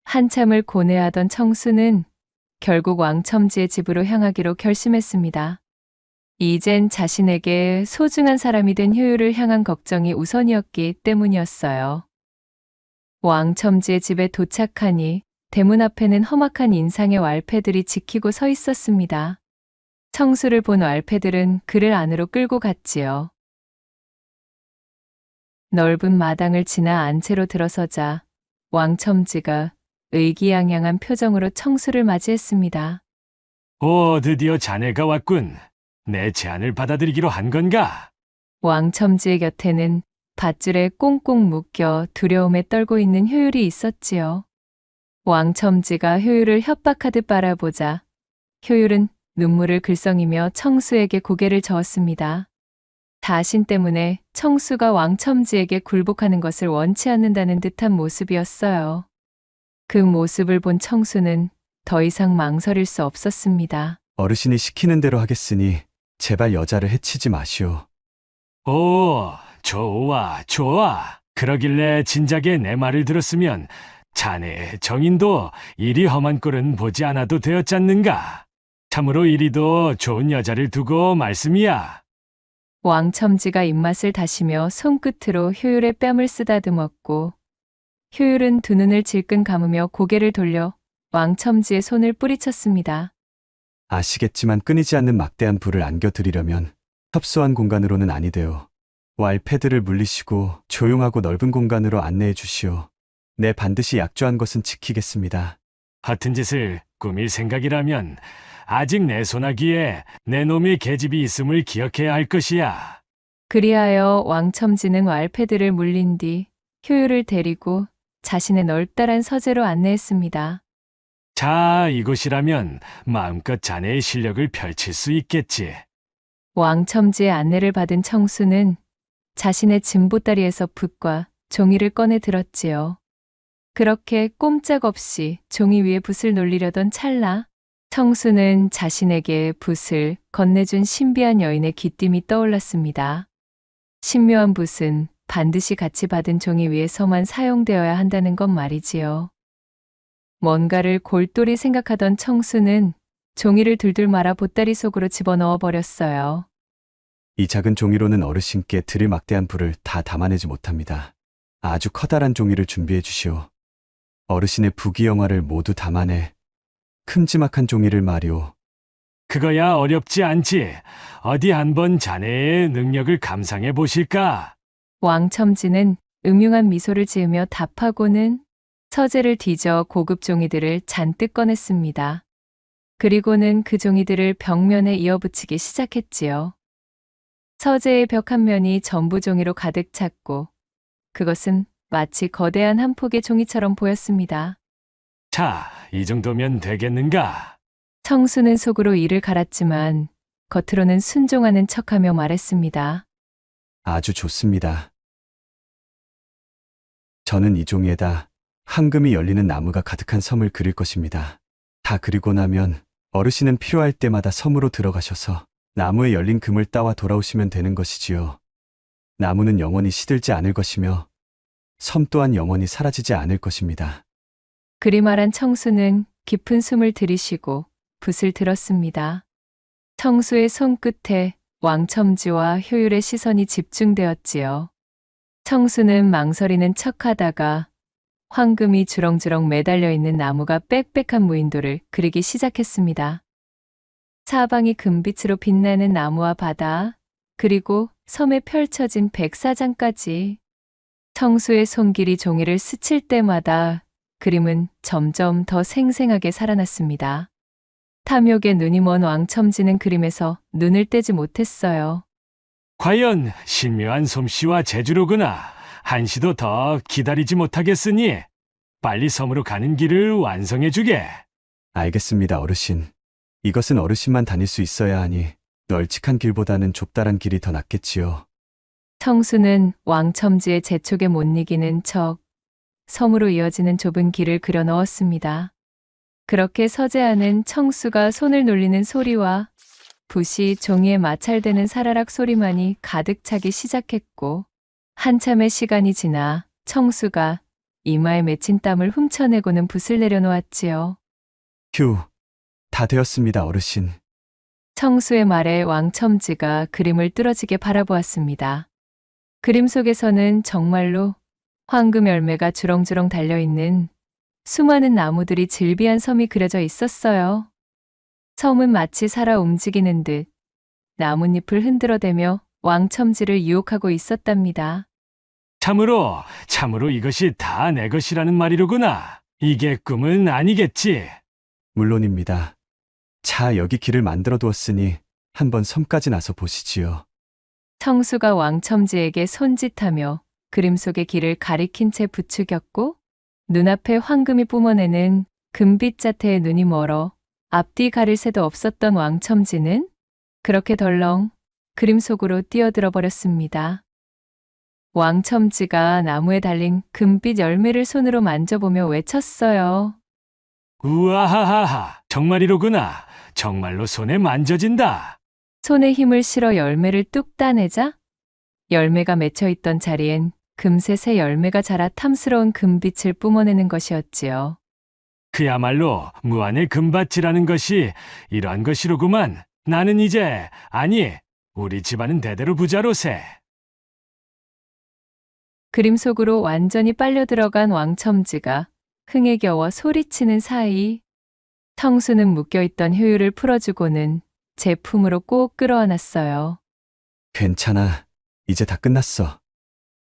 한참을 고뇌하던 청수는 결국 왕첨지의 집으로 향하기로 결심했습니다. 이젠 자신에게 소중한 사람이 된 효율을 향한 걱정이 우선이었기 때문이었어요. 왕첨지의 집에 도착하니 대문 앞에는 험악한 인상의 왈패들이 지키고 서 있었습니다. 청수를 본 왈패들은 그를 안으로 끌고 갔지요. 넓은 마당을 지나 안채로 들어서자 왕첨지가 의기양양한 표정으로 청수를 맞이했습니다. 오, 드디어 자네가 왔군. 내 제안을 받아들이기로 한 건가? 왕첨지의 곁에는 밧줄에 꽁꽁 묶여 두려움에 떨고 있는 효율이 있었지요. 왕첨지가 효율을 협박하듯 바라보자 효율은 눈물을 글썽이며 청수에게 고개를 저었습니다. 자신 때문에 청수가 왕첨지에게 굴복하는 것을 원치 않는다는 듯한 모습이었어요. 그 모습을 본 청수는 더 이상 망설일 수 없었습니다. 어르신이 시키는 대로 하겠으니 제발 여자를 해치지 마시오. 오, 좋아, 좋아. 그러길래 진작에 내 말을 들었으면 자네의 정인도 이리 험한 꼴은 보지 않아도 되었잖는가. 참으로 이리도 좋은 여자를 두고 말씀이야. 왕첨지가 입맛을 다시며 손끝으로 효율의 뺨을 쓰다듬었고 효율은 두 눈을 질끈 감으며 고개를 돌려 왕첨지의 손을 뿌리쳤습니다. 아시겠지만 끊이지 않는 막대한 불을 안겨드리려면 협소한 공간으로는 아니되오. 왈패들을 물리시고 조용하고 넓은 공간으로 안내해 주시오. 내 반드시 약조한 것은 지키겠습니다. 같은 짓을 꾸밀 생각이라면 아직 내 손아귀에 내 놈의 계집이 있음을 기억해야 할 것이야. 그리하여 왕첨지는 왈패들을 물린 뒤 효율을 데리고 자신의 넓다란 서재로 안내했습니다. 자, 이곳이라면 마음껏 자네의 실력을 펼칠 수 있겠지. 왕첨지의 안내를 받은 청수는 자신의 짐보따리에서 붓과 종이를 꺼내 들었지요. 그렇게 꼼짝없이 종이 위에 붓을 놀리려던 찰나 청수는 자신에게 붓을 건네준 신비한 여인의 귀띔이 떠올랐습니다. 신묘한 붓은 반드시 같이 받은 종이 위에서만 사용되어야 한다는 것 말이지요. 뭔가를 골똘히 생각하던 청수는 종이를 둘둘 말아 보따리 속으로 집어넣어 버렸어요. 이 작은 종이로는 어르신께 드릴 막대한 불을 다 담아내지 못합니다. 아주 커다란 종이를 준비해 주시오. 어르신의 부귀영화를 모두 담아내 큼지막한 종이를 말이오. 그거야 어렵지 않지. 어디 한번 자네의 능력을 감상해 보실까? 왕첨지는 음흉한 미소를 지으며 답하고는 서재를 뒤져 고급 종이들을 잔뜩 꺼냈습니다. 그리고는 그 종이들을 벽면에 이어붙이기 시작했지요. 서재의 벽 한 면이 전부 종이로 가득 찼고 그것은 마치 거대한 한 폭의 종이처럼 보였습니다. 자, 이 정도면 되겠는가? 청수는 속으로 이를 갈았지만 겉으로는 순종하는 척하며 말했습니다. 아주 좋습니다. 저는 이 종이에다 황금이 열리는 나무가 가득한 섬을 그릴 것입니다. 다 그리고 나면 어르신은 필요할 때마다 섬으로 들어가셔서 나무에 열린 금을 따와 돌아오시면 되는 것이지요. 나무는 영원히 시들지 않을 것이며 섬 또한 영원히 사라지지 않을 것입니다. 그리 말한 청수는 깊은 숨을 들이쉬고 붓을 들었습니다. 청수의 손끝에 왕첨지와 효율의 시선이 집중되었지요. 청수는 망설이는 척하다가 황금이 주렁주렁 매달려 있는 나무가 빽빽한 무인도를 그리기 시작했습니다. 사방이 금빛으로 빛나는 나무와 바다, 그리고 섬에 펼쳐진 백사장까지. 청수의 손길이 종이를 스칠 때마다 그림은 점점 더 생생하게 살아났습니다. 탐욕에 눈이 먼 왕첨지는 그림에서 눈을 떼지 못했어요. 과연 신묘한 솜씨와 재주로구나. 한시도 더 기다리지 못하겠으니 빨리 섬으로 가는 길을 완성해주게. 알겠습니다, 어르신. 이것은 어르신만 다닐 수 있어야 하니 널찍한 길보다는 좁다란 길이 더 낫겠지요. 청수는 왕첨지의 재촉에 못 이기는 척 섬으로 이어지는 좁은 길을 그려 넣었습니다. 그렇게 서재하는 청수가 손을 놀리는 소리와 붓이 종이에 마찰되는 사라락 소리만이 가득 차기 시작했고, 한참의 시간이 지나 청수가 이마에 맺힌 땀을 훔쳐내고는 붓을 내려놓았지요. 휴, 다 되었습니다, 어르신. 청수의 말에 왕첨지가 그림을 뚫어지게 바라보았습니다. 그림 속에서는 정말로 황금 열매가 주렁주렁 달려있는 수많은 나무들이 질비한 섬이 그려져 있었어요. 섬은 마치 살아 움직이는 듯 나뭇잎을 흔들어대며 왕첨지를 유혹하고 있었답니다. 참으로 이것이 다 내 것이라는 말이로구나. 이게 꿈은 아니겠지. 물론입니다. 자, 여기 길을 만들어 두었으니 한번 섬까지 나서 보시지요. 청수가 왕첨지에게 손짓하며 그림 속의 길을 가리킨 채 부추겼고, 눈앞에 황금이 뿜어내는 금빛 자태에 눈이 멀어 앞뒤 가릴 새도 없었던 왕첨지는 그렇게 덜렁 그림 속으로 뛰어들어 버렸습니다. 왕첨지가 나무에 달린 금빛 열매를 손으로 만져보며 외쳤어요. 우아하하하, 정말이로구나. 정말로 손에 만져진다. 손에 힘을 실어 열매를 뚝 따내자 열매가 맺혀 있던 자리엔 금세 새 열매가 자라 탐스러운 금빛을 뿜어내는 것이었지요. 그야말로 무한의 금밭이라는 것이 이러한 것이로구만. 나는 이제, 아니, 우리 집안은 대대로 부자로세. 그림 속으로 완전히 빨려 들어간 왕첨지가 흥에 겨워 소리치는 사이 청수는 묶여있던 효율을 풀어주고는 제 품으로 꼭 끌어안았어요. 괜찮아. 이제 다 끝났어.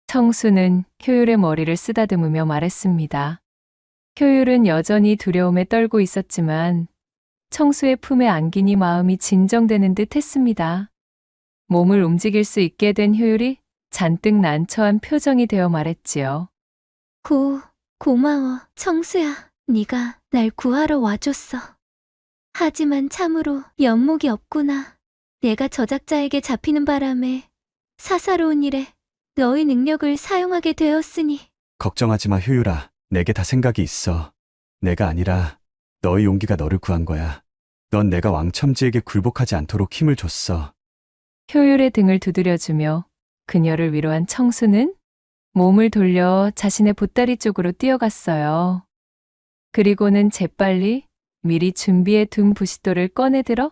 청수는 효율의 머리를 쓰다듬으며 말했습니다. 효율은 여전히 두려움에 떨고 있었지만 청수의 품에 안기니 마음이 진정되는 듯 했습니다. 몸을 움직일 수 있게 된 효율이 잔뜩 난처한 표정이 되어 말했지요. 고마워, 청수야. 네가 날 구하러 와줬어. 하지만 참으로 연목이 없구나. 내가 저작자에게 잡히는 바람에 사사로운 일에 너의 능력을 사용하게 되었으니. 걱정하지 마, 효율아. 내게 다 생각이 있어. 내가 아니라 너의 용기가 너를 구한 거야. 넌 내가 왕첨지에게 굴복하지 않도록 힘을 줬어. 효율의 등을 두드려주며 그녀를 위로한 청수는 몸을 돌려 자신의 보따리 쪽으로 뛰어갔어요. 그리고는 재빨리 미리 준비해 둔 부싯돌을 꺼내들어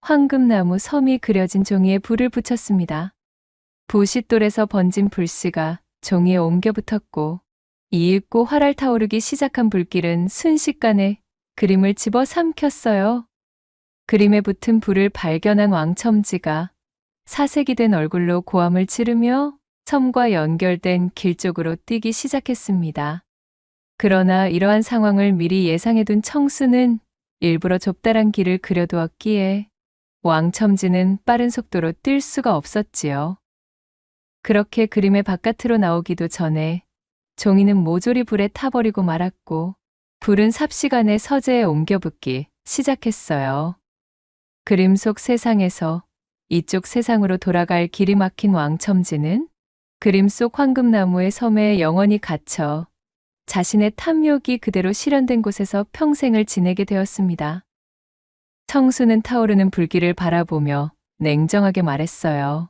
황금나무 섬이 그려진 종이에 불을 붙였습니다. 부싯돌에서 번진 불씨가 종이에 옮겨 붙었고, 이윽고 활활 타오르기 시작한 불길은 순식간에 그림을 집어 삼켰어요. 그림에 붙은 불을 발견한 왕첨지가 사색이 된 얼굴로 고함을 지르며 섬과 연결된 길 쪽으로 뛰기 시작했습니다. 그러나 이러한 상황을 미리 예상해둔 청수는 일부러 좁다란 길을 그려두었기에 왕첨지는 빠른 속도로 뛸 수가 없었지요. 그렇게 그림의 바깥으로 나오기도 전에 종이는 모조리 불에 타버리고 말았고, 불은 삽시간에 서재에 옮겨 붙기 시작했어요. 그림 속 세상에서 이쪽 세상으로 돌아갈 길이 막힌 왕첨지는 그림 속 황금나무의 섬에 영원히 갇혀 자신의 탐욕이 그대로 실현된 곳에서 평생을 지내게 되었습니다. 청수는 타오르는 불길을 바라보며 냉정하게 말했어요.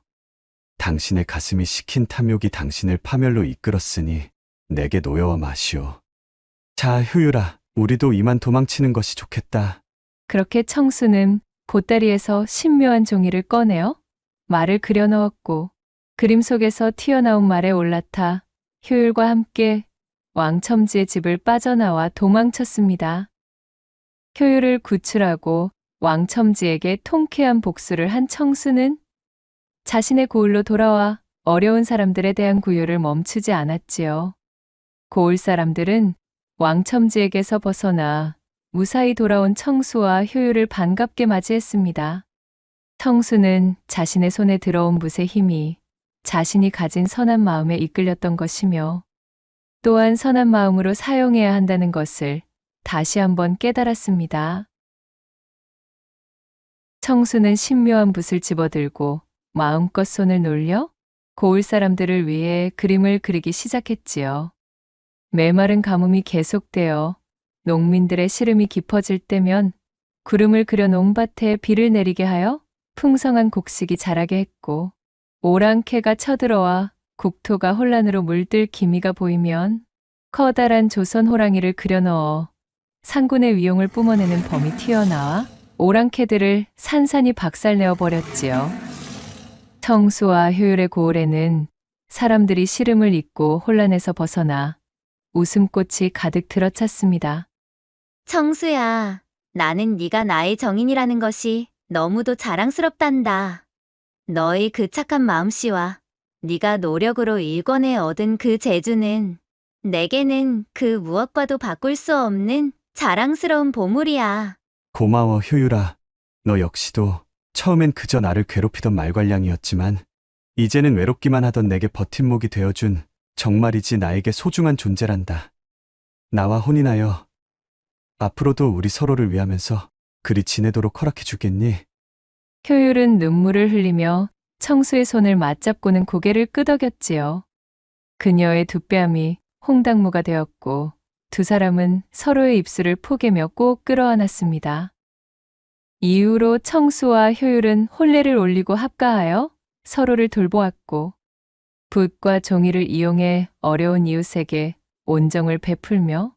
당신의 가슴이 식힌 탐욕이 당신을 파멸로 이끌었으니 내게 놓여와 마시오. 자, 효율아, 우리도 이만 도망치는 것이 좋겠다. 그렇게 청수는 보따리에서 신묘한 종이를 꺼내어 말을 그려 넣었고, 그림 속에서 튀어나온 말에 올라타 효율과 함께 왕첨지의 집을 빠져나와 도망쳤습니다. 효율을 구출하고 왕첨지에게 통쾌한 복수를 한 청수는 자신의 고을로 돌아와 어려운 사람들에 대한 구휼을 멈추지 않았지요. 고을 사람들은 왕첨지에게서 벗어나 무사히 돌아온 청수와 효율을 반갑게 맞이했습니다. 청수는 자신의 손에 들어온 붓의 힘이 자신이 가진 선한 마음에 이끌렸던 것이며, 또한 선한 마음으로 사용해야 한다는 것을 다시 한번 깨달았습니다. 청수는 신묘한 붓을 집어들고 마음껏 손을 놀려 고을 사람들을 위해 그림을 그리기 시작했지요. 메마른 가뭄이 계속되어 농민들의 시름이 깊어질 때면 구름을 그려 논밭에 비를 내리게 하여 풍성한 곡식이 자라게 했고, 오랑캐가 쳐들어와 국토가 혼란으로 물들 기미가 보이면 커다란 조선 호랑이를 그려 넣어 상군의 위용을 뿜어내는 범이 튀어나와 오랑캐들을 산산이 박살내어 버렸지요. 청수와 효율의 고을에는 사람들이 시름을 잊고 혼란에서 벗어나 웃음꽃이 가득 들어찼습니다. 청수야, 나는 네가 나의 정인이라는 것이 너무도 자랑스럽단다. 너의 그 착한 마음씨와 네가 노력으로 일궈내 얻은 그 재주는 내게는 그 무엇과도 바꿀 수 없는 자랑스러운 보물이야. 고마워, 효율아. 너 역시도 처음엔 그저 나를 괴롭히던 말괄량이었지만 이제는 외롭기만 하던 내게 버팀목이 되어준 정말이지 나에게 소중한 존재란다. 나와 혼인하여 앞으로도 우리 서로를 위하면서 그리 지내도록 허락해 주겠니? 효율은 눈물을 흘리며 청수의 손을 맞잡고는 고개를 끄덕였지요. 그녀의 두 뺨이 홍당무가 되었고 두 사람은 서로의 입술을 포개며 꼭 끌어안았습니다. 이후로 청수와 효율은 혼례를 올리고 합가하여 서로를 돌보았고, 붓과 종이를 이용해 어려운 이웃에게 온정을 베풀며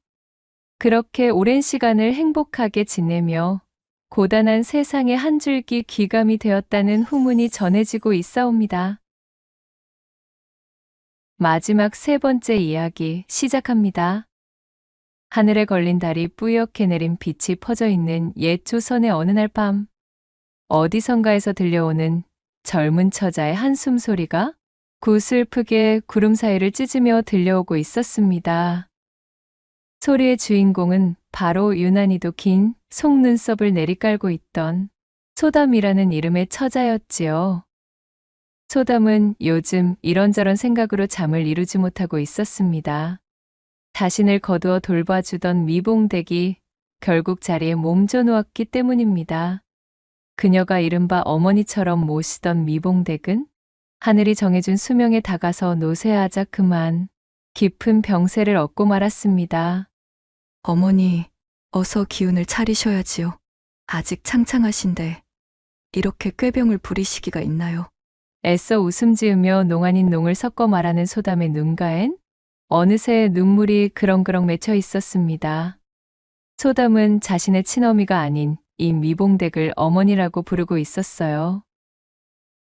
그렇게 오랜 시간을 행복하게 지내며 고단한 세상의 한 줄기 귀감이 되었다는 후문이 전해지고 있사옵니다. 마지막 세 번째 이야기 시작합니다. 하늘에 걸린 달이 뿌옇게 내린 빛이 퍼져 있는 옛 조선의 어느 날 밤, 어디선가에서 들려오는 젊은 처자의 한숨 소리가 구슬프게 구름 사이를 찢으며 들려오고 있었습니다. 소리의 주인공은 바로 유난히도 긴 속눈썹을 내리깔고 있던 소담이라는 이름의 처자였지요. 소담은 요즘 이런저런 생각으로 잠을 이루지 못하고 있었습니다. 자신을 거두어 돌봐주던 미봉댁이 결국 자리에 몸져 누웠기 때문입니다. 그녀가 이른바 어머니처럼 모시던 미봉댁은 하늘이 정해준 수명에 다가서 노쇠하자 그만 깊은 병세를 얻고 말았습니다. 어머니, 어서 기운을 차리셔야지요. 아직 창창하신데 이렇게 꾀병을 부리시기가 있나요? 애써 웃음 지으며 농 아닌 농을 섞어 말하는 소담의 눈가엔 어느새 눈물이 그렁그렁 맺혀 있었습니다. 소담은 자신의 친어미가 아닌 이 미봉댁을 어머니라고 부르고 있었어요.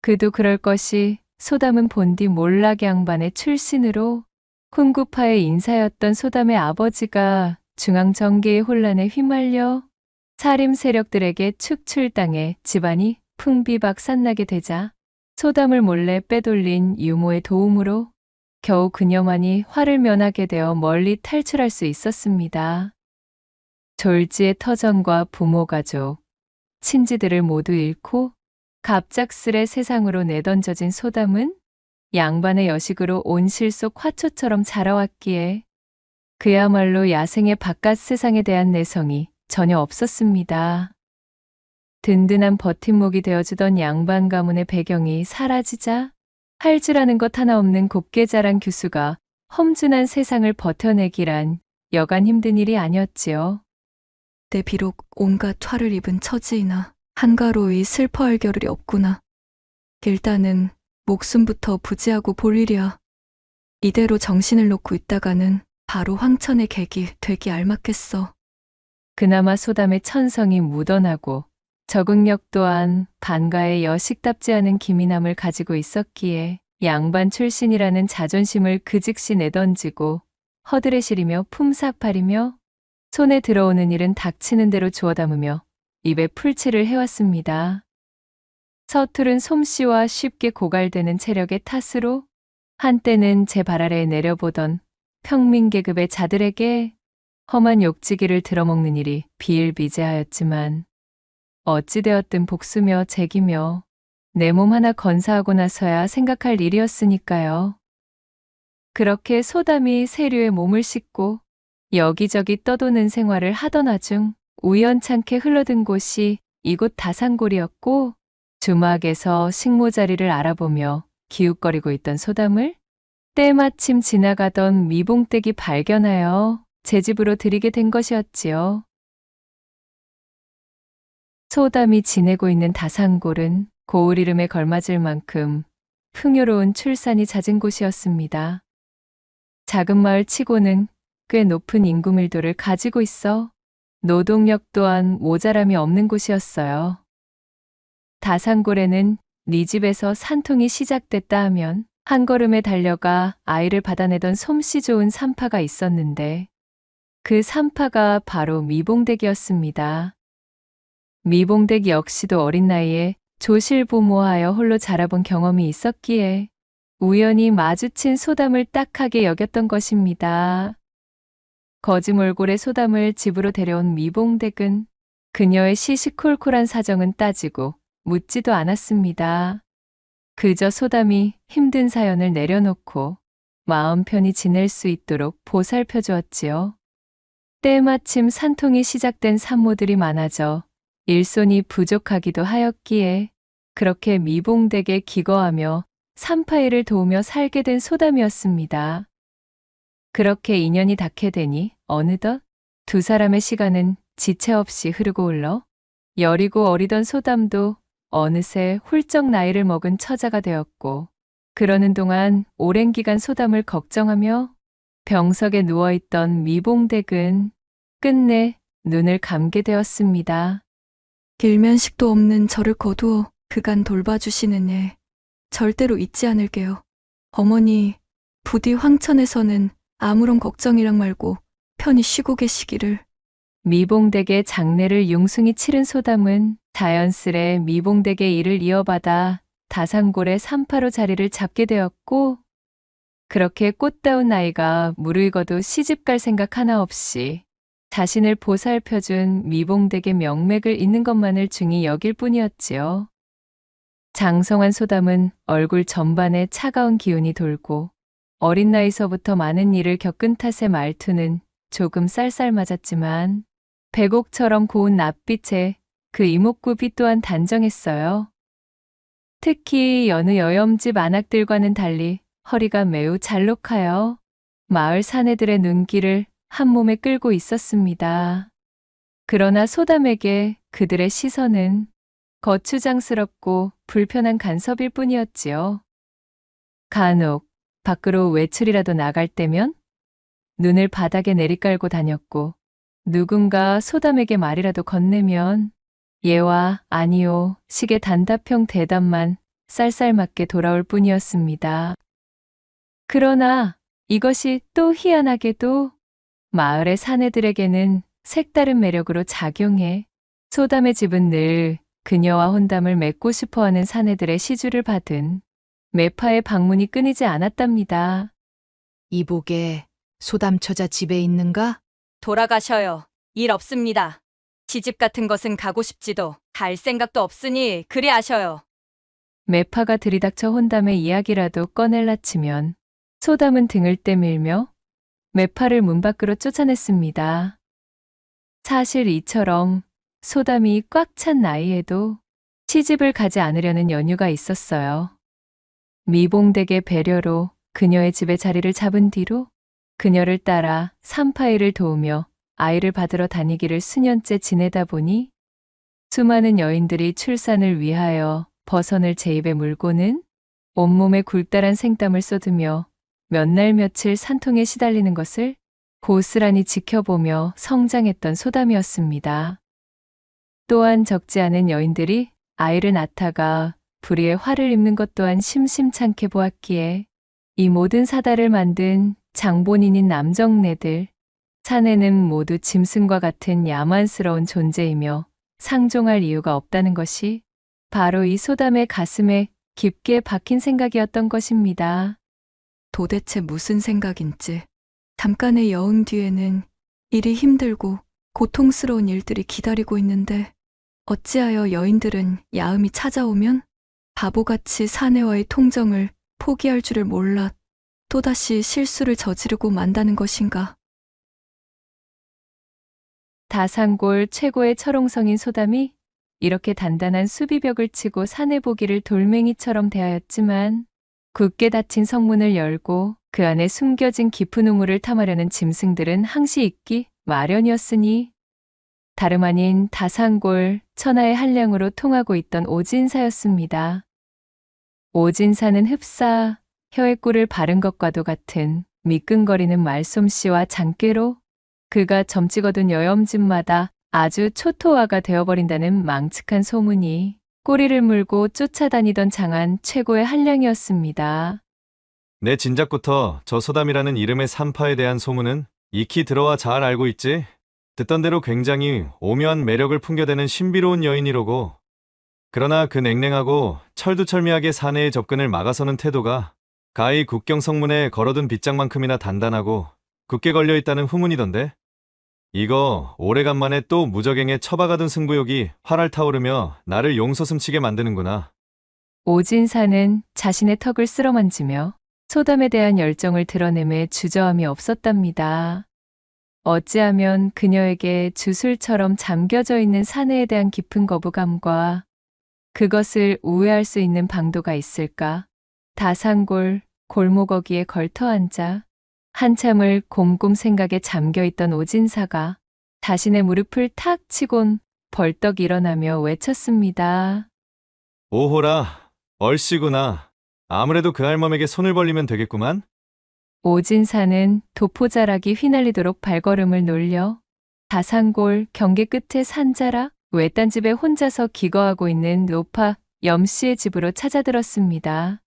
그도 그럴 것이 소담은 본디 몰락 양반의 출신으로 훈구파의 인사였던 소담의 아버지가 중앙정계의 혼란에 휘말려 살림 세력들에게 축출당해 집안이 풍비박산나게 되자 소담을 몰래 빼돌린 유모의 도움으로 겨우 그녀만이 화를 면하게 되어 멀리 탈출할 수 있었습니다. 졸지의 터전과 부모 가족, 친지들을 모두 잃고 갑작스레 세상으로 내던져진 소담은 양반의 여식으로 온 실속 화초처럼 자라왔기에 그야말로 야생의 바깥 세상에 대한 내성이 전혀 없었습니다. 든든한 버팀목이 되어주던 양반 가문의 배경이 사라지자 할 줄 아는 것 하나 없는 곱게 자란 규수가 험준한 세상을 버텨내기란 여간 힘든 일이 아니었지요. 내 비록 온갖 화를 입은 처지이나 한가로이 슬퍼할 겨를이 없구나. 일단은 목숨부터 부지하고 볼 일이야. 이대로 정신을 놓고 있다가는 바로 황천의 객이 되기 알맞겠어. 그나마 소담의 천성이 묻어나고 적응력 또한 반가의 여식답지 않은 기민함을 가지고 있었기에 양반 출신이라는 자존심을 그 즉시 내던지고 허들에 시리며 품삭파리며 손에 들어오는 일은 닥치는 대로 주워 담으며 입에 풀칠을 해왔습니다. 서투른 솜씨와 쉽게 고갈되는 체력의 탓으로 한때는 제 발 아래에 내려보던 평민계급의 자들에게 험한 욕지기를 들어먹는 일이 비일비재하였지만 어찌되었든 복수며 책이며 내 몸 하나 건사하고 나서야 생각할 일이었으니까요. 그렇게 소담이 세류에 몸을 싣고 여기저기 떠도는 생활을 하던 와중 우연찮게 흘러든 곳이 이곳 다산골이었고 주막에서 식모자리를 알아보며 기웃거리고 있던 소담을 때마침 지나가던 미봉댁이 발견하여 제 집으로 들이게 된 것이었지요. 소담이 지내고 있는 다산골은 고을 이름에 걸맞을 만큼 풍요로운 출산이 잦은 곳이었습니다. 작은 마을 치고는 꽤 높은 인구 밀도를 가지고 있어 노동력 또한 모자람이 없는 곳이었어요. 다산골에는 네 집에서 산통이 시작됐다 하면 한 걸음에 달려가 아이를 받아내던 솜씨 좋은 산파가 있었는데 그 산파가 바로 미봉댁이었습니다. 미봉댁 역시도 어린 나이에 조실부모하여 홀로 자라본 경험이 있었기에 우연히 마주친 소담을 딱하게 여겼던 것입니다. 거지몰골의 소담을 집으로 데려온 미봉댁은 그녀의 시시콜콜한 사정은 따지고 묻지도 않았습니다. 그저 소담이 힘든 사연을 내려놓고 마음 편히 지낼 수 있도록 보살펴 주었지요. 때마침 산통이 시작된 산모들이 많아져 일손이 부족하기도 하였기에 그렇게 미봉댁에 기거하며 산파일을 도우며 살게 된 소담이었습니다. 그렇게 인연이 닿게 되니 어느덧 두 사람의 시간은 지체 없이 흐르고 흘러 여리고 어리던 소담도 어느새 훌쩍 나이를 먹은 처자가 되었고 그러는 동안 오랜 기간 소담을 걱정하며 병석에 누워있던 미봉댁은 끝내 눈을 감게 되었습니다. 일면식도 없는 저를 거두어 그간 돌봐주시는 애 절대로 잊지 않을게요. 어머니, 부디 황천에서는 아무런 걱정이랑 말고 편히 쉬고 계시기를. 미봉댁의 장례를 융숭이 치른 소담은 자연스레 미봉댁의 일을 이어받아 다산골의 산파로 자리를 잡게 되었고 그렇게 꽃다운 나이가 무르익어도 시집갈 생각 하나 없이 자신을 보살펴준 미봉댁의 명맥을 잇는 것만을 중히 여길 뿐이었지요. 장성한 소담은 얼굴 전반에 차가운 기운이 돌고 어린 나이서부터 많은 일을 겪은 탓에 말투는 조금 쌀쌀맞았지만 백옥처럼 고운 낯빛에 그 이목구비 또한 단정했어요. 특히 여느 여염집 안악들과는 달리 허리가 매우 잘록하여 마을 사내들의 눈길을 한 몸에 끌고 있었습니다. 그러나 소담에게 그들의 시선은 거추장스럽고 불편한 간섭일 뿐이었지요. 간혹 밖으로 외출이라도 나갈 때면 눈을 바닥에 내리깔고 다녔고 누군가 소담에게 말이라도 건네면 예와 아니요 식의 단답형 대답만 쌀쌀맞게 돌아올 뿐이었습니다. 그러나 이것이 또 희한하게도 마을의 사내들에게는 색다른 매력으로 작용해 소담의 집은 늘 그녀와 혼담을 맺고 싶어하는 사내들의 시주를 받은 매파의 방문이 끊이지 않았답니다. 이보게, 소담 처자 집에 있는가? 돌아가셔요. 일 없습니다. 시집 같은 것은 가고 싶지도 갈 생각도 없으니 그리 아셔요. 매파가 들이닥쳐 혼담의 이야기라도 꺼낼라 치면 소담은 등을 떼밀며 매파를 문 밖으로 쫓아냈습니다. 사실 이처럼 소담이 꽉 찬 나이에도 시집을 가지 않으려는 연유가 있었어요. 미봉댁의 배려로 그녀의 집에 자리를 잡은 뒤로 그녀를 따라 산파일을 도우며 아이를 받으러 다니기를 수년째 지내다 보니 수많은 여인들이 출산을 위하여 버선을 제 입에 물고는 온몸에 굴다란 생땀을 쏟으며 몇 날 며칠 산통에 시달리는 것을 고스란히 지켜보며 성장했던 소담이었습니다. 또한 적지 않은 여인들이 아이를 낳다가 불의의 화를 입는 것 또한 심심찮게 보았기에 이 모든 사달을 만든 장본인인 남정네들, 사내는 모두 짐승과 같은 야만스러운 존재이며 상종할 이유가 없다는 것이 바로 이 소담의 가슴에 깊게 박힌 생각이었던 것입니다. 도대체 무슨 생각인지 잠깐의 여흥 뒤에는 일이 힘들고 고통스러운 일들이 기다리고 있는데 어찌하여 여인들은 야음이 찾아오면 바보같이 사내와의 통정을 포기할 줄을 몰라 또다시 실수를 저지르고 만다는 것인가. 다산골 최고의 철옹성인 소담이 이렇게 단단한 수비벽을 치고 사내 보기를 돌멩이처럼 대하였지만 굳게 닫힌 성문을 열고 그 안에 숨겨진 깊은 우물을 탐하려는 짐승들은 항시 있기 마련이었으니 다름 아닌 다산골 천하의 한량으로 통하고 있던 오진사였습니다. 오진사는 흡사 혀에 꿀을 바른 것과도 같은 미끈거리는 말솜씨와 장깨로 그가 점찍 얻은 여염집마다 아주 초토화가 되어버린다는 망측한 소문이 꼬리를 물고 쫓아다니던 장안 최고의 한량이었습니다. 내 진작부터 저 소담이라는 이름의 산파에 대한 소문은 익히 들어와 잘 알고 있지. 듣던 대로 굉장히 오묘한 매력을 풍겨대는 신비로운 여인이로고, 그러나 그 냉랭하고 철두철미하게 사내의 접근을 막아서는 태도가 가히 국경성문에 걸어둔 빗장만큼이나 단단하고 굳게 걸려있다는 후문이던데. 이거 오래간만에 또 무적행에 처박아둔 승부욕이 활활 타오르며 나를 용서슴치게 만드는구나. 오진사는 자신의 턱을 쓸어만지며 소담에 대한 열정을 드러내매 주저함이 없었답니다. 어찌하면 그녀에게 주술처럼 잠겨져 있는 사내에 대한 깊은 거부감과 그것을 우회할 수 있는 방도가 있을까? 다산골 골목어귀에 걸터 앉아 한참을 곰곰 생각에 잠겨있던 오진사가 자신의 무릎을 탁 치곤 벌떡 일어나며 외쳤습니다. 오호라, 얼씨구나. 아무래도 그 할멈에게 손을 벌리면 되겠구만. 오진사는 도포자락이 휘날리도록 발걸음을 놀려 다산골 경계 끝의 산자락 외딴집에 혼자서 기거하고 있는 노파 염씨의 집으로 찾아들었습니다.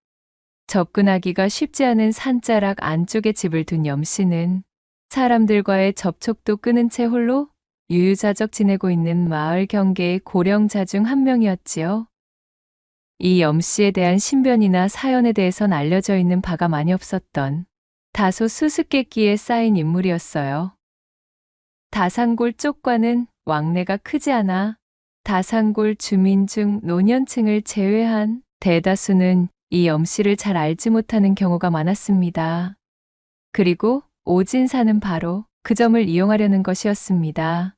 접근하기가 쉽지 않은 산자락 안쪽에 집을 둔 염씨는 사람들과의 접촉도 끊은 채 홀로 유유자적 지내고 있는 마을 경계의 고령자 중 한 명이었지요. 이 염씨에 대한 신변이나 사연에 대해선 알려져 있는 바가 많이 없었던 다소 수수께끼에 쌓인 인물이었어요. 다산골 쪽과는 왕래가 크지 않아 다산골 주민 중 노년층을 제외한 대다수는 이 염씨를 잘 알지 못하는 경우가 많았습니다. 그리고 오진사는 바로 그 점을 이용하려는 것이었습니다.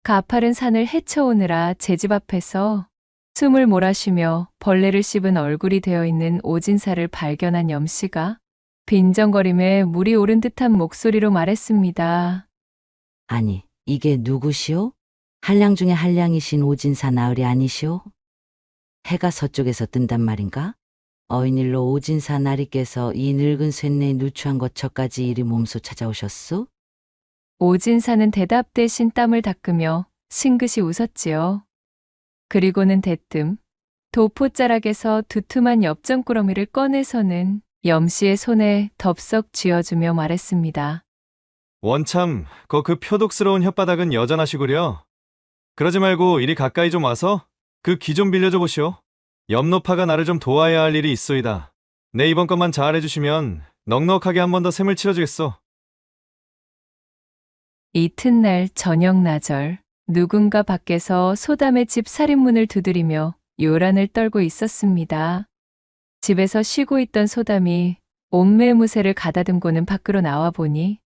가파른 산을 헤쳐오느라 제 집 앞에서 숨을 몰아쉬며 벌레를 씹은 얼굴이 되어 있는 오진사를 발견한 염씨가 빈정거림에 물이 오른 듯한 목소리로 말했습니다. 아니, 이게 누구시오? 한량 중에 한량이신 오진사 나으리 아니시오? 해가 서쪽에서 뜬단 말인가? 어인일로 오진사 나리께서 이 늙은 쇠뇌에 누추한 거처까지 이리 몸소 찾아오셨소? 오진사는 대답 대신 땀을 닦으며 싱긋이 웃었지요. 그리고는 대뜸 도포자락에서 두툼한 엽전꾸러미를 꺼내서는 염씨의 손에 덥석 쥐어주며 말했습니다. 원참, 그 표독스러운 혓바닥은 여전하시구려. 그러지 말고 이리 가까이 좀 와서 그 귀 좀 빌려줘 보시오. 염노파가 나를 좀 도와야 할 일이 있소이다. 내 이번 것만 잘 해주시면 넉넉하게 한 번 더 셈을 치러주겠소. 이튿날 저녁 나절, 누군가 밖에서 소담의 집 살인문을 두드리며 요란을 떨고 있었습니다. 집에서 쉬고 있던 소담이 옷매무새를 가다듬고는 밖으로 나와 보니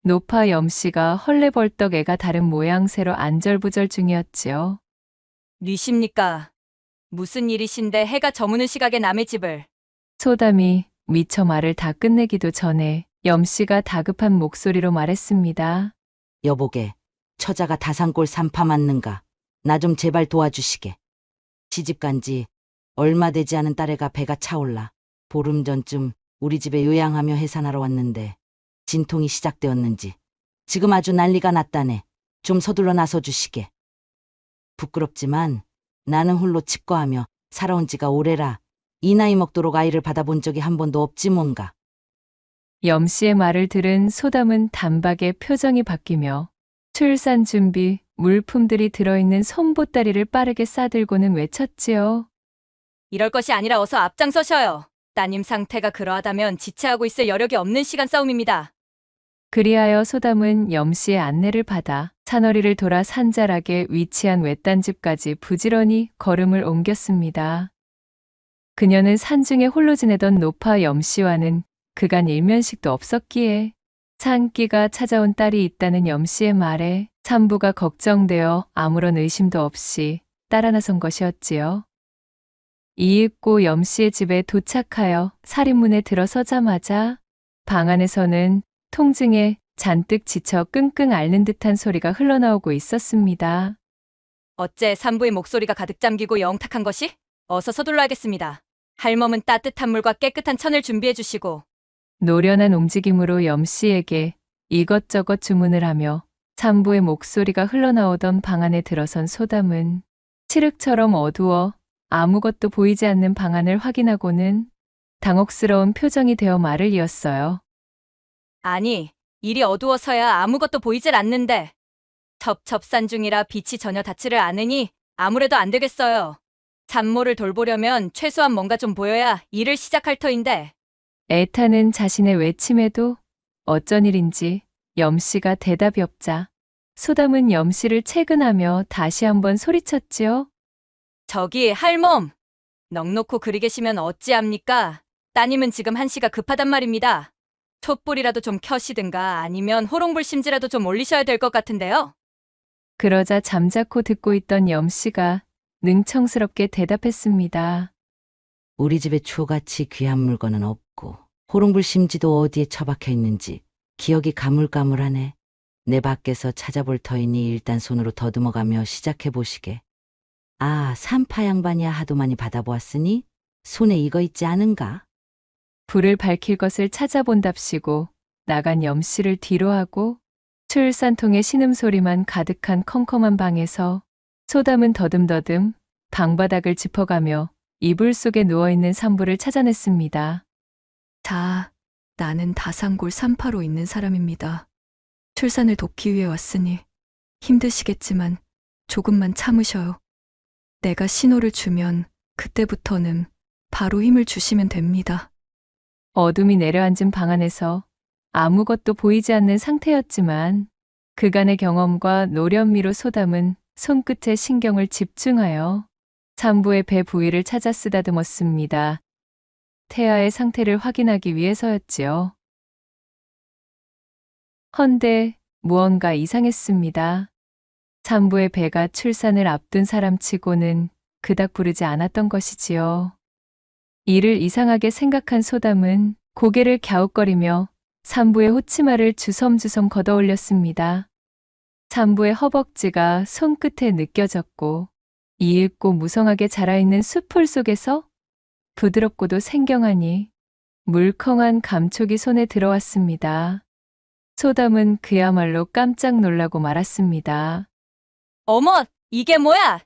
노파 염씨가 헐레벌떡 애가 다른 모양새로 안절부절 중이었지요. 뉘십니까? 무슨 일이신데 해가 저무는 시각에 남의 집을. 소담이 미처 말을 다 끝내기도 전에 염씨가 다급한 목소리로 말했습니다. 여보게, 처자가 다산골 산파 맞는가? 나 좀 제발 도와주시게. 시집간지 얼마 되지 않은 딸애가 배가 차올라 보름 전쯤 우리 집에 요양하며 해산하러 왔는데 진통이 시작되었는지 지금 아주 난리가 났다네. 좀 서둘러 나서 주시게. 부끄럽지만 나는 홀로 칩거하며 살아온 지가 오래라 이 나이 먹도록 아이를 받아본 적이 한 번도 없지 뭔가. 염씨의 말을 들은 소담은 단박에 표정이 바뀌며 출산 준비 물품들이 들어있는 손보따리를 빠르게 싸들고는 외쳤지요. 이럴 것이 아니라 어서 앞장서셔요. 따님 상태가 그러하다면 지체하고 있을 여력이 없는 시간 싸움입니다. 그리하여 소담은 염씨의 안내를 받아 산허리를 돌아 산자락에 위치한 외딴집까지 부지런히 걸음을 옮겼습니다. 그녀는 산중에 홀로 지내던 노파 염씨와는 그간 일면식도 없었기에 산기가 찾아온 딸이 있다는 염씨의 말에 산부가 걱정되어 아무런 의심도 없이 따라 나선 것이었지요. 이윽고 염씨의 집에 도착하여 살인문에 들어서자마자 방 안에서는 통증에 잔뜩 지쳐 끙끙 앓는 듯한 소리가 흘러나오고 있었습니다. 어째 산부의 목소리가 가득 잠기고 영탁한 것이? 어서 서둘러야겠습니다. 할멈은 따뜻한 물과 깨끗한 천을 준비해 주시고. 노련한 움직임으로 염씨에게 이것저것 주문을 하며 산부의 목소리가 흘러나오던 방 안에 들어선 소담은 칠흑처럼 어두워 아무것도 보이지 않는 방 안을 확인하고는 당혹스러운 표정이 되어 말을 이었어요. 아니, 일이 어두워서야 아무것도 보이질 않는데. 첩첩산 중이라 빛이 전혀 닿지를 않으니 아무래도 안 되겠어요. 산모를 돌보려면 최소한 뭔가 좀 보여야 일을 시작할 터인데. 애타는 자신의 외침에도 어쩐 일인지 염씨가 대답이 없자 소담은 염씨를 채근하며 다시 한번 소리쳤지요. 저기 할멈, 넋놓고 그리 계시면 어찌합니까? 따님은 지금 한시가 급하단 말입니다. 촛불이라도 좀 켜시든가 아니면 호롱불 심지라도 좀 올리셔야 될 것 같은데요. 그러자 잠자코 듣고 있던 염씨가 능청스럽게 대답했습니다. 우리 집에 추같이 귀한 물건은 없고 호롱불 심지도 어디에 처박혀 있는지 기억이 가물가물하네. 내 밖에서 찾아볼 터이니 일단 손으로 더듬어가며 시작해 보시게. 아, 산파 양반이야 하도 많이 받아보았으니 손에 이거 있지 않은가? 불을 밝힐 것을 찾아본답시고 나간 염씨를 뒤로하고 출산통의 신음소리만 가득한 컴컴한 방에서 소담은 더듬더듬 방바닥을 짚어가며 이불 속에 누워있는 산부를 찾아냈습니다. 자, 나는 다산골 산파로 있는 사람입니다. 출산을 돕기 위해 왔으니 힘드시겠지만 조금만 참으셔요. 내가 신호를 주면 그때부터는 바로 힘을 주시면 됩니다. 어둠이 내려앉은 방 안에서 아무것도 보이지 않는 상태였지만 그간의 경험과 노련미로 소담은 손끝에 신경을 집중하여 산부의 배 부위를 찾아 쓰다듬었습니다. 태아의 상태를 확인하기 위해서였지요. 헌데 무언가 이상했습니다. 산부의 배가 출산을 앞둔 사람치고는 그닥 부르지 않았던 것이지요. 이를 이상하게 생각한 소담은 고개를 갸웃거리며 산부의 호치마를 주섬주섬 걷어올렸습니다. 산부의 허벅지가 손끝에 느껴졌고 이윽고 무성하게 자라있는 숲풀 속에서 부드럽고도 생경하니 물컹한 감촉이 손에 들어왔습니다. 소담은 그야말로 깜짝 놀라고 말았습니다. 어머, 이게 뭐야?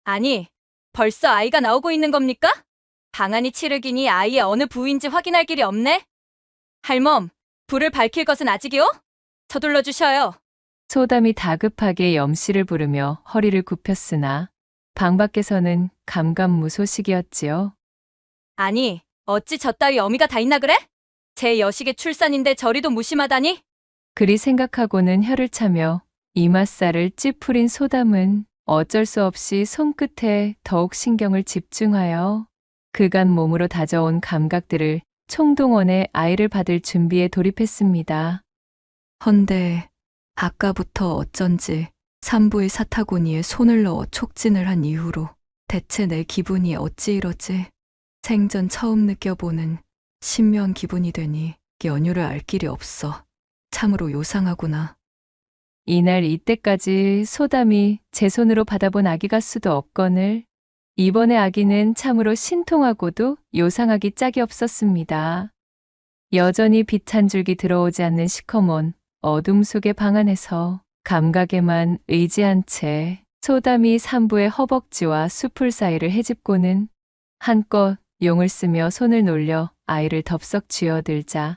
아니, 벌써 아이가 나오고 있는 겁니까? 방안이 칠흑이니 아이의 어느 부위인지 확인할 길이 없네? 할멈, 불을 밝힐 것은 아직이요? 서둘러 주셔요. 소담이 다급하게 염씨를 부르며 허리를 굽혔으나 방 밖에서는 감감무소식이었지요. 아니, 어찌 저 따위 어미가 다 있나 그래? 제 여식의 출산인데 저리도 무심하다니? 그리 생각하고는 혀를 차며 이맛살을 찌푸린 소담은 어쩔 수 없이 손끝에 더욱 신경을 집중하여 그간 몸으로 다져온 감각들을 총동원해 아이를 받을 준비에 돌입했습니다. 헌데 아까부터 어쩐지 산부의 사타구니에 손을 넣어 촉진을 한 이후로 대체 내 기분이 어찌 이러지? 생전 처음 느껴보는 신묘한 기분이 되니 연유를 알 길이 없어. 참으로 요상하구나. 이날 이때까지 소담이 제 손으로 받아본 아기가 수도 없거늘 이번의 아기는 참으로 신통하고도 요상하기 짝이 없었습니다. 여전히 빛 한 줄기 들어오지 않는 시커먼 어둠 속의 방 안에서 감각에만 의지한 채 소담이 산부의 허벅지와 숲풀 사이를 헤집고는 한껏 용을 쓰며 손을 놀려 아이를 덥석 쥐어들자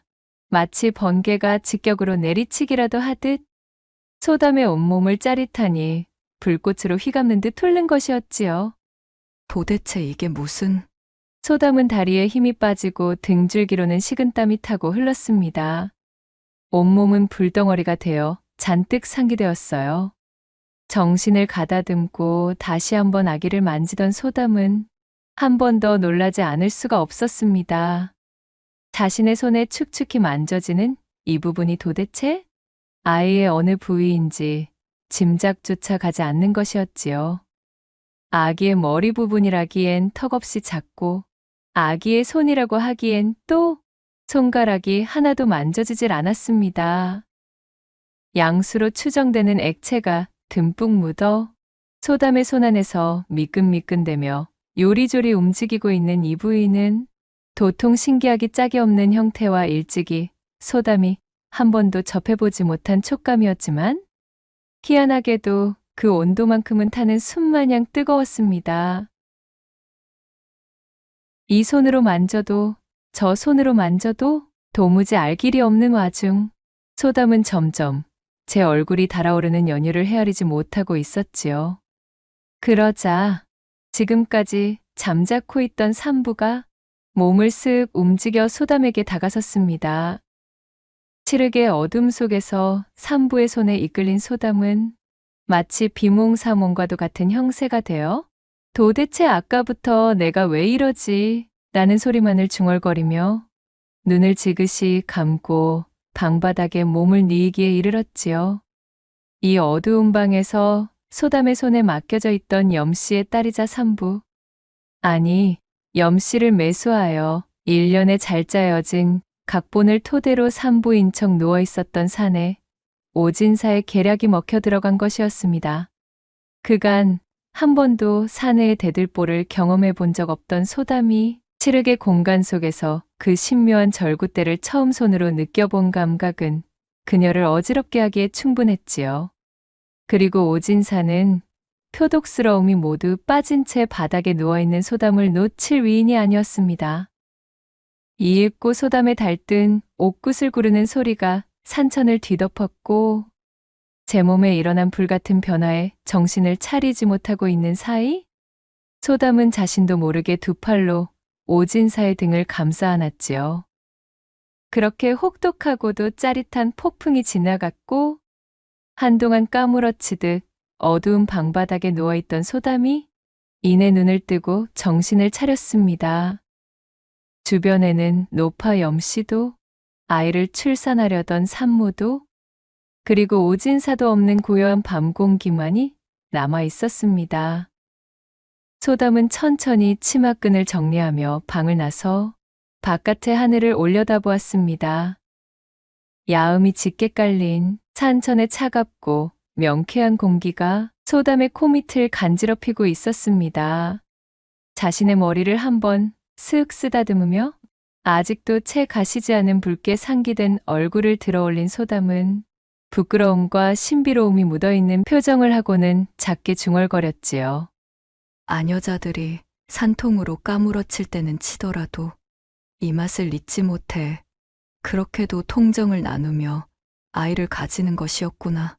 마치 번개가 직격으로 내리치기라도 하듯 소담의 온몸을 짜릿하니 불꽃으로 휘감는 듯 훑는 것이었지요. 도대체 이게 무슨... 소담은 다리에 힘이 빠지고 등줄기로는 식은땀이 타고 흘렀습니다. 온몸은 불덩어리가 되어 잔뜩 상기되었어요. 정신을 가다듬고 다시 한번 아기를 만지던 소담은 한 번 더 놀라지 않을 수가 없었습니다. 자신의 손에 축축히 만져지는 이 부분이 도대체 아이의 어느 부위인지 짐작조차 가지 않는 것이었지요. 아기의 머리 부분이라기엔 턱없이 작고 아기의 손이라고 하기엔 또 손가락이 하나도 만져지질 않았습니다. 양수로 추정되는 액체가 듬뿍 묻어 소담의 손 안에서 미끈미끈대며 요리조리 움직이고 있는 이 부위는 도통 신기하기 짝이 없는 형태와 일찍이 소담이 한 번도 접해보지 못한 촉감이었지만 희한하게도 그 온도만큼은 타는 숯마냥 뜨거웠습니다. 이 손으로 만져도 저 손으로 만져도 도무지 알 길이 없는 와중 소담은 점점 제 얼굴이 달아오르는 연유를 헤아리지 못하고 있었지요. 그러자 지금까지 잠자코 있던 산부가 몸을 쓱 움직여 소담에게 다가섰습니다. 칠흑의 어둠 속에서 산부의 손에 이끌린 소담은 마치 비몽사몽과도 같은 형세가 되어 도대체 아까부터 내가 왜 이러지? 라는 소리만을 중얼거리며 눈을 지그시 감고 방바닥에 몸을 뉘기에 이르렀지요. 이 어두운 방에서 소담의 손에 맡겨져 있던 염씨의 딸이자 산부. 아니, 염씨를 매수하여 1년에 잘 짜여진 각본을 토대로 산부인 척 누워 있었던 산에 오진사의 계략이 먹혀 들어간 것이었습니다. 그간 한 번도 사내의 대들보를 경험해 본 적 없던 소담이 칠흑의 공간 속에서 그 신묘한 절구대를 처음 손으로 느껴본 감각은 그녀를 어지럽게 하기에 충분했지요. 그리고 오진사는 표독스러움이 모두 빠진 채 바닥에 누워있는 소담을 놓칠 위인이 아니었습니다. 이윽고 소담의 달뜬 옥굿을 구르는 소리가 산천을 뒤덮었고 제 몸에 일어난 불같은 변화에 정신을 차리지 못하고 있는 사이 소담은 자신도 모르게 두 팔로 오진사의 등을 감싸 안았지요. 그렇게 혹독하고도 짜릿한 폭풍이 지나갔고 한동안 까무러치듯 어두운 방바닥에 누워있던 소담이 이내 눈을 뜨고 정신을 차렸습니다. 주변에는 노파 염씨도 아이를 출산하려던 산모도 그리고 오진사도 없는 고요한 밤 공기만이 남아 있었습니다. 소담은 천천히 치마끈을 정리하며 방을 나서 바깥의 하늘을 올려다보았습니다. 야음이 짙게 깔린 산천의 차갑고 명쾌한 공기가 소담의 코밑을 간지럽히고 있었습니다. 자신의 머리를 한번 슥 쓰다듬으며 아직도 채 가시지 않은 붉게 상기된 얼굴을 들어올린 소담은 부끄러움과 신비로움이 묻어있는 표정을 하고는 작게 중얼거렸지요. 아녀자들이 산통으로 까무러칠 때는 치더라도 이 맛을 잊지 못해 그렇게도 통정을 나누며 아이를 가지는 것이었구나.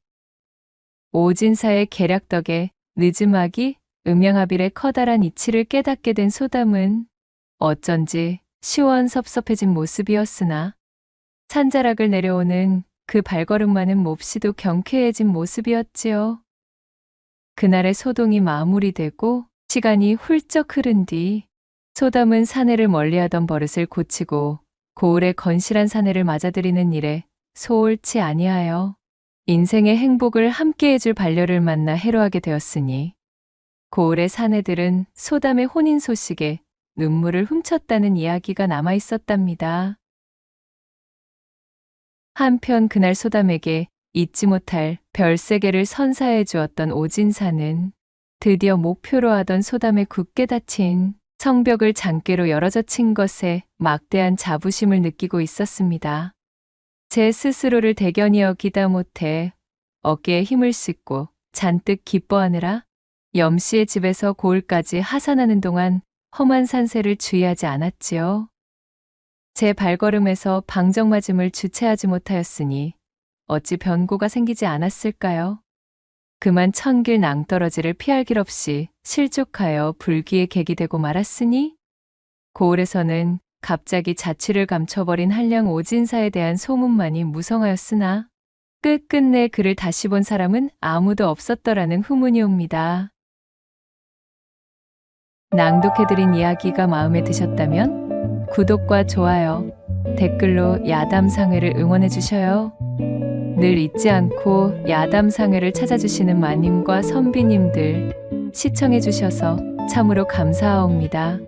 오진사의 계략 덕에 늦음하기 음양하빌의 커다란 이치를 깨닫게 된 소담은 어쩐지 시원섭섭해진 모습이었으나 산자락을 내려오는 그 발걸음만은 몹시도 경쾌해진 모습이었지요. 그날의 소동이 마무리되고 시간이 훌쩍 흐른 뒤 소담은 사내를 멀리하던 버릇을 고치고 고을의 건실한 사내를 맞아들이는 일에 소홀치 아니하여 인생의 행복을 함께해줄 반려를 만나 해로하게 되었으니 고을의 사내들은 소담의 혼인 소식에 눈물을 훔쳤다는 이야기가 남아 있었답니다. 한편 그날 소담에게 잊지 못할 별세계를 선사해 주었던 오진사는 드디어 목표로 하던 소담의 굳게 닫힌 성벽을 장깨로 열어젖힌 것에 막대한 자부심을 느끼고 있었습니다. 제 스스로를 대견히 여기다 못해 어깨에 힘을 싣고 잔뜩 기뻐하느라 염씨의 집에서 고을까지 하산하는 동안 험한 산세를 주의하지 않았지요. 제 발걸음에서 방정맞음을 주체하지 못하였으니 어찌 변고가 생기지 않았을까요? 그만 천길 낭떠러지를 피할 길 없이 실족하여 불귀에 객이 되고 말았으니 고을에서는 갑자기 자취를 감춰버린 한량 오진사에 대한 소문만이 무성하였으나 끝끝내 그를 다시 본 사람은 아무도 없었더라는 후문이 옵니다. 낭독해드린 이야기가 마음에 드셨다면 구독과 좋아요, 댓글로 야담상회를 응원해 주셔요. 늘 잊지 않고 야담상회를 찾아주시는 마님과 선비님들 시청해 주셔서 참으로 감사하옵니다.